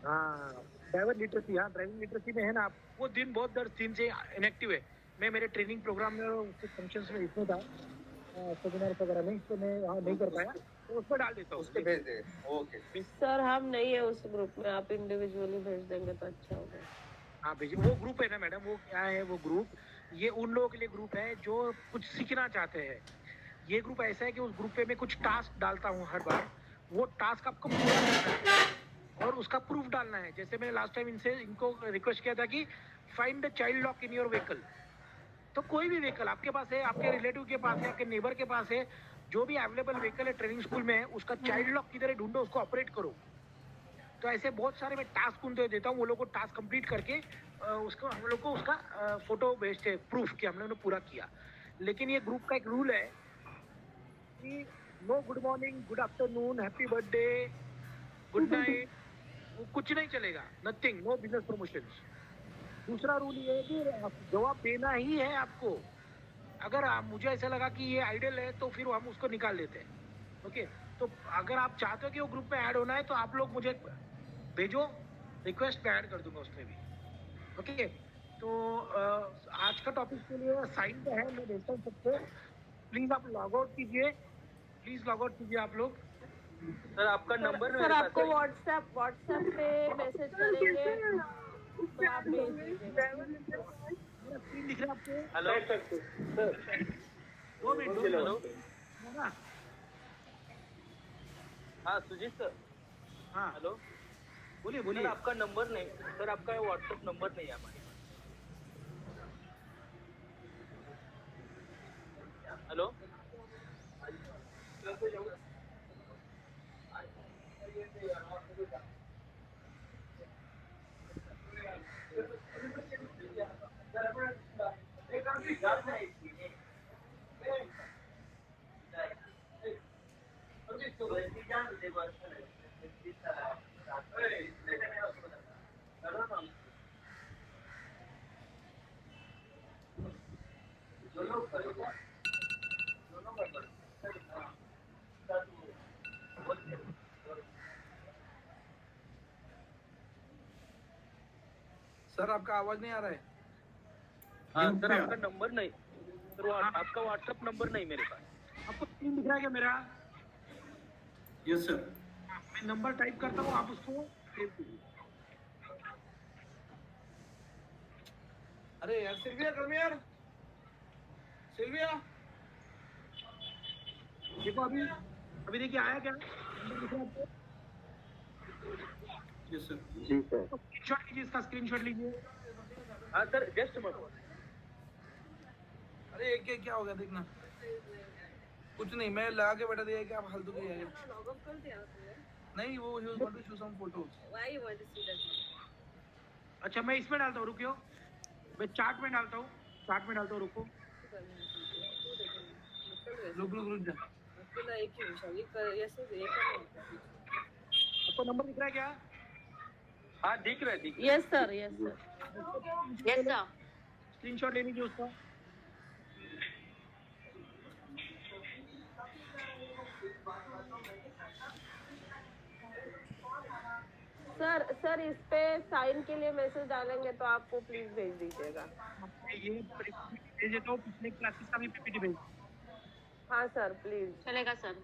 हाँ, ड्राइवर लिटरेसी, हाँ ड्राइविंग लिटरेसी में है ना आप। वो दिन बहुत दिन से इनएक्टिव है। मैं मेरे ट्रेनिंग प्रोग्राम में उसके फंक्शंस में इसमें था, सेमिनार वगैरह में, इसको मैं वहाँ नहीं कर पाया, तो उसमें डाल देता हूँ। उसके भेज दे। ओके सर हम नहीं है उस ग्रुप में, आप इंडिविजुअली भेज देंगे तो अच्छा होगा। हाँ भेजिए। वो ग्रुप है ना मैडम, वो क्या है वो ग्रुप, ये उन लोगों के लिए ग्रुप है जो कुछ सीखना चाहते हैं। ये ग्रुप ऐसा है कि उस ग्रुप पे मैं कुछ टास्क डालता हूँ हर बार, वो टास्क आपको पूरा करना है और उसका प्रूफ डालना है। जैसे मैंने लास्ट टाइम इनको रिक्वेस्ट किया था कि find the child lock in your vehicle. तो कोई भी व्हीकल आपके पास है, आपके रिलेटिव के पास है, आपके नेबर के पास है, जो भी अवेलेबल व्हीकल है ट्रेनिंग स्कूल में है, उसका चाइल्ड लॉक किधर है ढूंढो, उसको ऑपरेट करो। तो ऐसे बहुत सारे मैं टास्क उनको देता हूँ, वो लोग को टास्क कंप्लीट करके उसको हम लोग को उसका फोटो भेजते हैं, प्रूफ कि हम लोगों ने पूरा किया। लेकिन ये ग्रुप का एक रूल है कि no good morning, good afternoon, happy birthday, good night, कुछ नहीं चलेगा, नथिंग, नो बिजनेस प्रमोशन। दूसरा रूल ये है कि जवाब देना ही है आपको। अगर मुझे ऐसा लगा कि ये आइडियल है तो फिर हम उसको निकाल देते हैं। ओके, तो अगर आप चाहते हो कि वो ग्रुप में ऐड होना है तो आप लोग मुझे भेजो, रिक्वेस्ट में ऐड कर दूंगा उसमें भी। ओके, तो आज का टॉपिक के लिए साइन पे है, मैं भेजता हूँ सबको। प्लीज आप लॉग आउट कीजिए, प्लीज लॉग आउट कीजिए आप लोग। सर आपका नंबर सर आपको व्हाट्सएप पे मैसेज करेंगे तो आप भेज दीजिएगा। मेरा स्क्रीन दिख रहा है आपको? हेलो सर, 2 मिनट हेलो, ना। हाँ सुजीत सर, हाँ हेलो, बोलिए सर बोलिए। आपका नंबर नहीं, सर आपका व्हाट्सएप नंबर नहीं है हमारे पास। हेलो, सर आपका आवाज नहीं आ रहा है। हाँ सर आपका नंबर नहीं, सर आपका व्हाट्सएप नंबर नहीं मेरे पास। आपको स्क्रीन दिख रहा है क्या मेरा? Yes sir. मैं नंबर टाइप करता हूँ, आप उसको सेव कीजिए। अरे यार सिल्विया, कम यार सिल्विया। देखो अभी देखिए आया क्या नंबर दिख रहा है आपको? Yes sir. जी सर। तो स्क्रीनशॉट लीजिए, इसका स्क्रीनशॉट लीजिए। हाँ सर, जस्ट मिनट। अरे ये क्या हो गया देखना। कुछ नहीं, मैं लगा के बैठा दिया कि आप फालतू की है। लॉग ऑफ कर दिया आपने? नहीं, वो he was going to show some photos. Why you want to see that? अच्छा मैं इसमें डालता हूँ, रुकियो, मैं चार्ट में डालता हूँ, रुको। रुक जा। तुला एक ही विषय एक आपको नंबर दिख रहा है क्या? हाँ दिख रहा है, yes sir, yes sir, yes sir. Screenshot ले लीजिए उसका। सर इस पे साइन के लिए मैसेज डालेंगे तो आपको प्लीज भेज दीजिएगा। ये भेज देता हूँ, पिछले क्लासेस का भी पीपीटी भेज। हाँ सर प्लीज। चलेगा सर।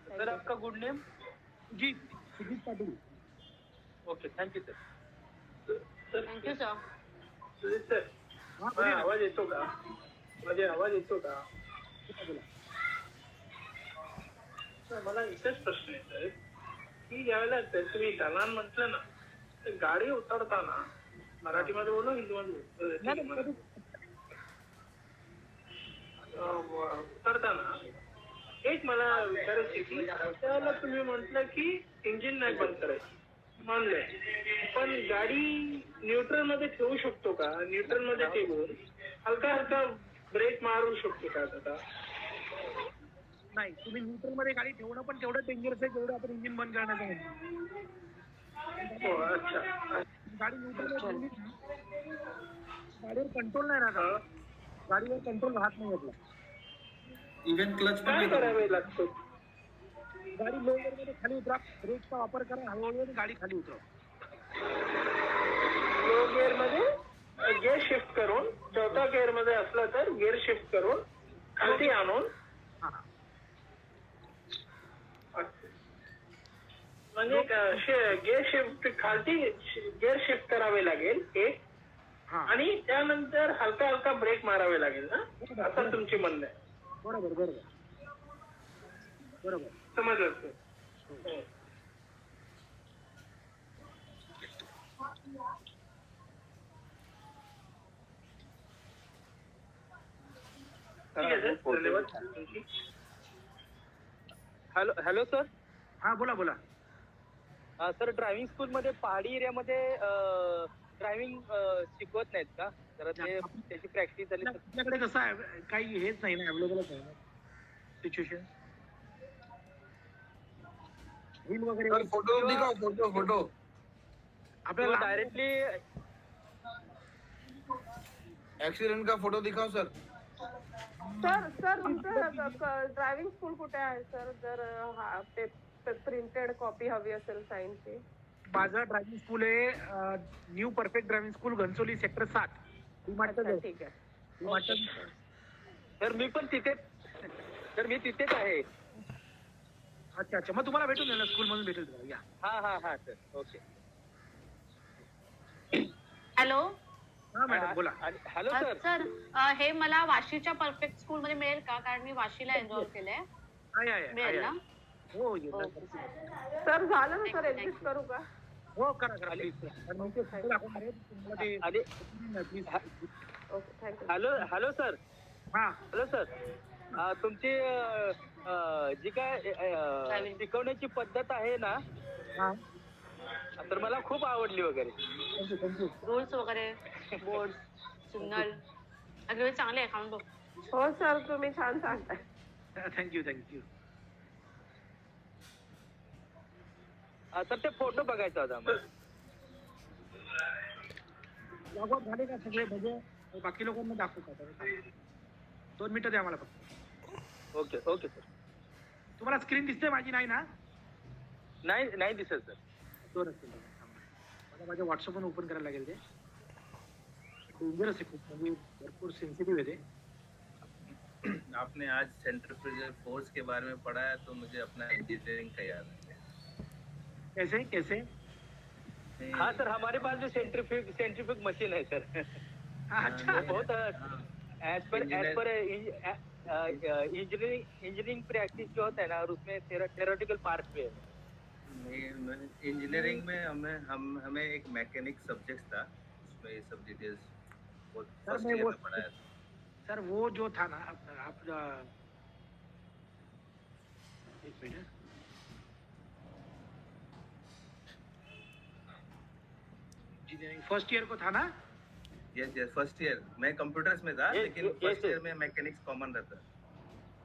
सर आपका गुड नेम? जी, Sujit Patil. Okay, thank you sir. Thank you sir. Sujit sir, हाँ बोलिए ना। आवाज येतो का? माझे आवाज येतो का? बोला। सर मला इथेच प्रश्न आहे सर की ज्यावेळेला तुम्ही दलाल म्हटलं ना, तर गाडी उतरताना मराठीमध्ये बोलू हिंदीमध्ये बोलू? उतरताना एक मला विचारायची की त्याला तुम्ही म्हटलं की इंजिन नाही बंद करायची, मानलंय, पण गाडी न्यूट्रल मध्ये ठेवू शकतो का? न्यूट्रल मध्ये ठेवून हलका हलका ब्रेक मारू शकतो का आता? नाही, तुम्ही न्यूट्रल मध्ये गाडी ठेवणं पण तेवढं डेंजरस आहे जेवढं आपण इंजिन बंद करण्याचं म्हणतो. हो, अच्छा. गाडी न्यूट्रल मध्ये ठेवली ना, गाडीवर कंट्रोल नाही राहत, गाडीवर कंट्रोल राहत नाही आपला. इवन क्लच पण काय नाही करू. करावे लागतं? गाडी लो गिअर मध्ये खाली उतरा, ब्रेकचा वापर करा, हळूहळू गाडी खाली उतरा. लो गिअर मध्ये गिअर शिफ्ट करून, चौथा गिअर मध्ये असलं तर गिअर शिफ्ट करून खालती आणून, हा, म्हणजे गिअर शिफ्ट खालती गिअर शिफ्ट करावे लागेल एक, हा, आणि त्यानंतर हलका हलका ब्रेक मारावे लागेल ना, असं तुमची म्हणणं आहे? बरोबर बरोबर बरोबर. समजलं सर. ठीक आहे सर, धन्यवाद. Hello sir. हा, बोला बोला. सर, ड्रायव्हिंग स्कूल मध्ये पहाडी एरियामध्ये ड्रायव्हिंग शिकवत नाहीत का? जरा त्याची प्रॅक्टिस झाली तर. आपल्याकडे कसं आहे, काही हेच नाही ना, अवेलेबलच आहे ना सिच्युएशन. व्हील वगैरे सर फोटो दिखाओ, फोटो आपल्याला डायरेक्टली एक्सीडेंट का फोटो दिखाओ सर. सर तुमचं ड्रायव्हिंग स्कूल कुठे आहे सर? जर प्रिंटेड कॉपी हवी असेल साईनची. माझं ड्रायव्हिंग स्कूल आहे new perfect driving school, Ghansoli sector 7. अच्छा, ठीक आहे. सर मी पण तिथे, सर मी तिथेच आहे. अच्छा अच्छा, मग तुम्हाला भेटून जाईल, स्कूल मधून भेटेल तुम्हाला. या. हा सर, ओके. हॅलो. हा मॅडम, बोला. Hello sir. सर, हे मला वाशीच्या परफेक्ट स्कूल मध्ये मिळेल का? कारण मी वाशीला एनरोल केलंय. आहे मिळेल ना? हो येईल. सर झालं ना सर, एक्झिट करू का? हो, करा प्लीज. आणि मग ते सगळं दाखवणार आहे तुम्हाला ते. Please. Okay, thank you. Hello sir. हा, हॅलो सर. तुमची जी काय शिकवण्याची पद्धत आहे ना, हा, तर मला खूप आवडली वगैरे. थँक्यू. रूल्स वगैरे, बोर्ड, सिग्नल सगळे चांगले आहे. खाऊन बघ. हो सर, तुम्ही छान सांगताय. थँक्यू. तर ते फोटो बघायचा होता मला. लॉग आउट झाले का सगळे? म्हणजे बाकी लोकांना दाखवतात. 2 मिनिटं द्या मला फक्त. Okay sir. तुम्हाला स्क्रीन दिसते माझी? नाही ना? नाही दिसत सर. 2 असतील. मला माझ्या व्हॉट्सअपवर ओपन करायला लागेल. ते डेंजरस आहे खूप, म्हणजे भरपूर सेन्सिटिव्ह आहे ते. आपने आज सेंट्रीफ्यूगल फोर्स के बारे में पढ़ा है तो मुझे अपना इंजीनियरिंग का याद है. कैसे? हाँ सर, हमारे पास भी सेंट्रीफ्यूग मशीन है सर. अच्छा. बहुत एज पर इंजीनियरिंग प्रैक्टिस जो होता है ना, और उसमें थ्योरेटिकल पार्ट पे है. इंजीनियरिंग में हमें एक मैकेनिक सब्जेक्ट था, उसमें ये सब डिटेल्स फर्स्ट ईयर में पढ़ाया था. सर वो जो था ना, आपका एक मिनट, इंजीनियरिंग फर्स्ट ईयर को था ना? यस फर्स्ट ईयर मैं कंप्यूटर्स में था, लेकिन फर्स्ट ईयर में मैकेनिक्स कॉमन रहता है.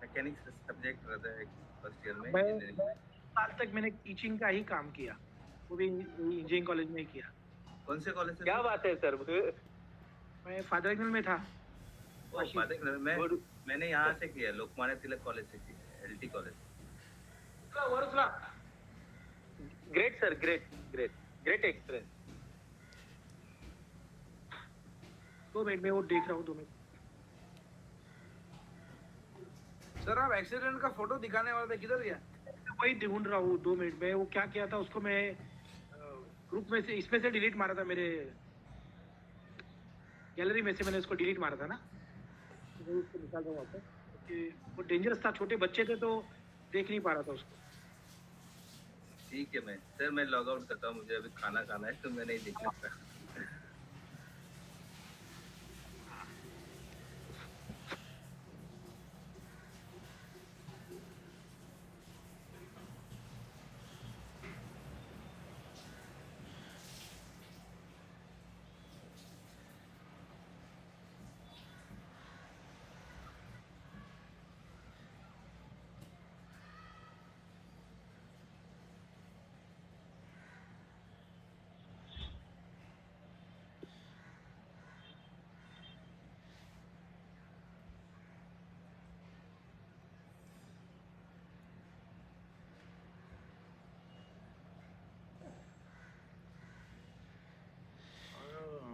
मैकेनिक्स सब्जेक्ट रहता है फर्स्ट ईयर में इंजीनियरिंग. साल तक मैंने टीचिंग का ही काम किया, वो भी इंजीनियरिंग कॉलेज में ही किया. कौन से कॉलेज से? क्या बात है सर. मैं फादर में था. मैंने यहाँ से किया, लोकमान्य तिलक कॉलेज से किया, LT college. Great sir, great experience. 2 minute में वो देख रहा हूँ. 2 मिनट. सर आप एक्सीडेंट का फोटो दिखाने वाले थे, किधर गया? वही ढूंढ रहा हूँ 2 मिनट में. वो क्या किया था उसको मैं ग्रुप में से, इसमें से डिलीट मारा था, मेरे गैलरी में से मैंने उसको डिलीट मारा था ना, तो उसको निकाल रहा हूँ वापस. वो डेंजरस था, छोटे बच्चे थे तो देख नहीं पा रहा था उसको. ठीक है मैं लॉग आउट करता हूँ, मुझे अभी खाना खाना है तो मैं नहीं देख सकता।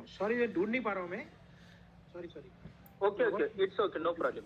सॉरी, ढूंढ नहीं पा रहा हूँ मैं, sorry. Okay, it's okay, no problem.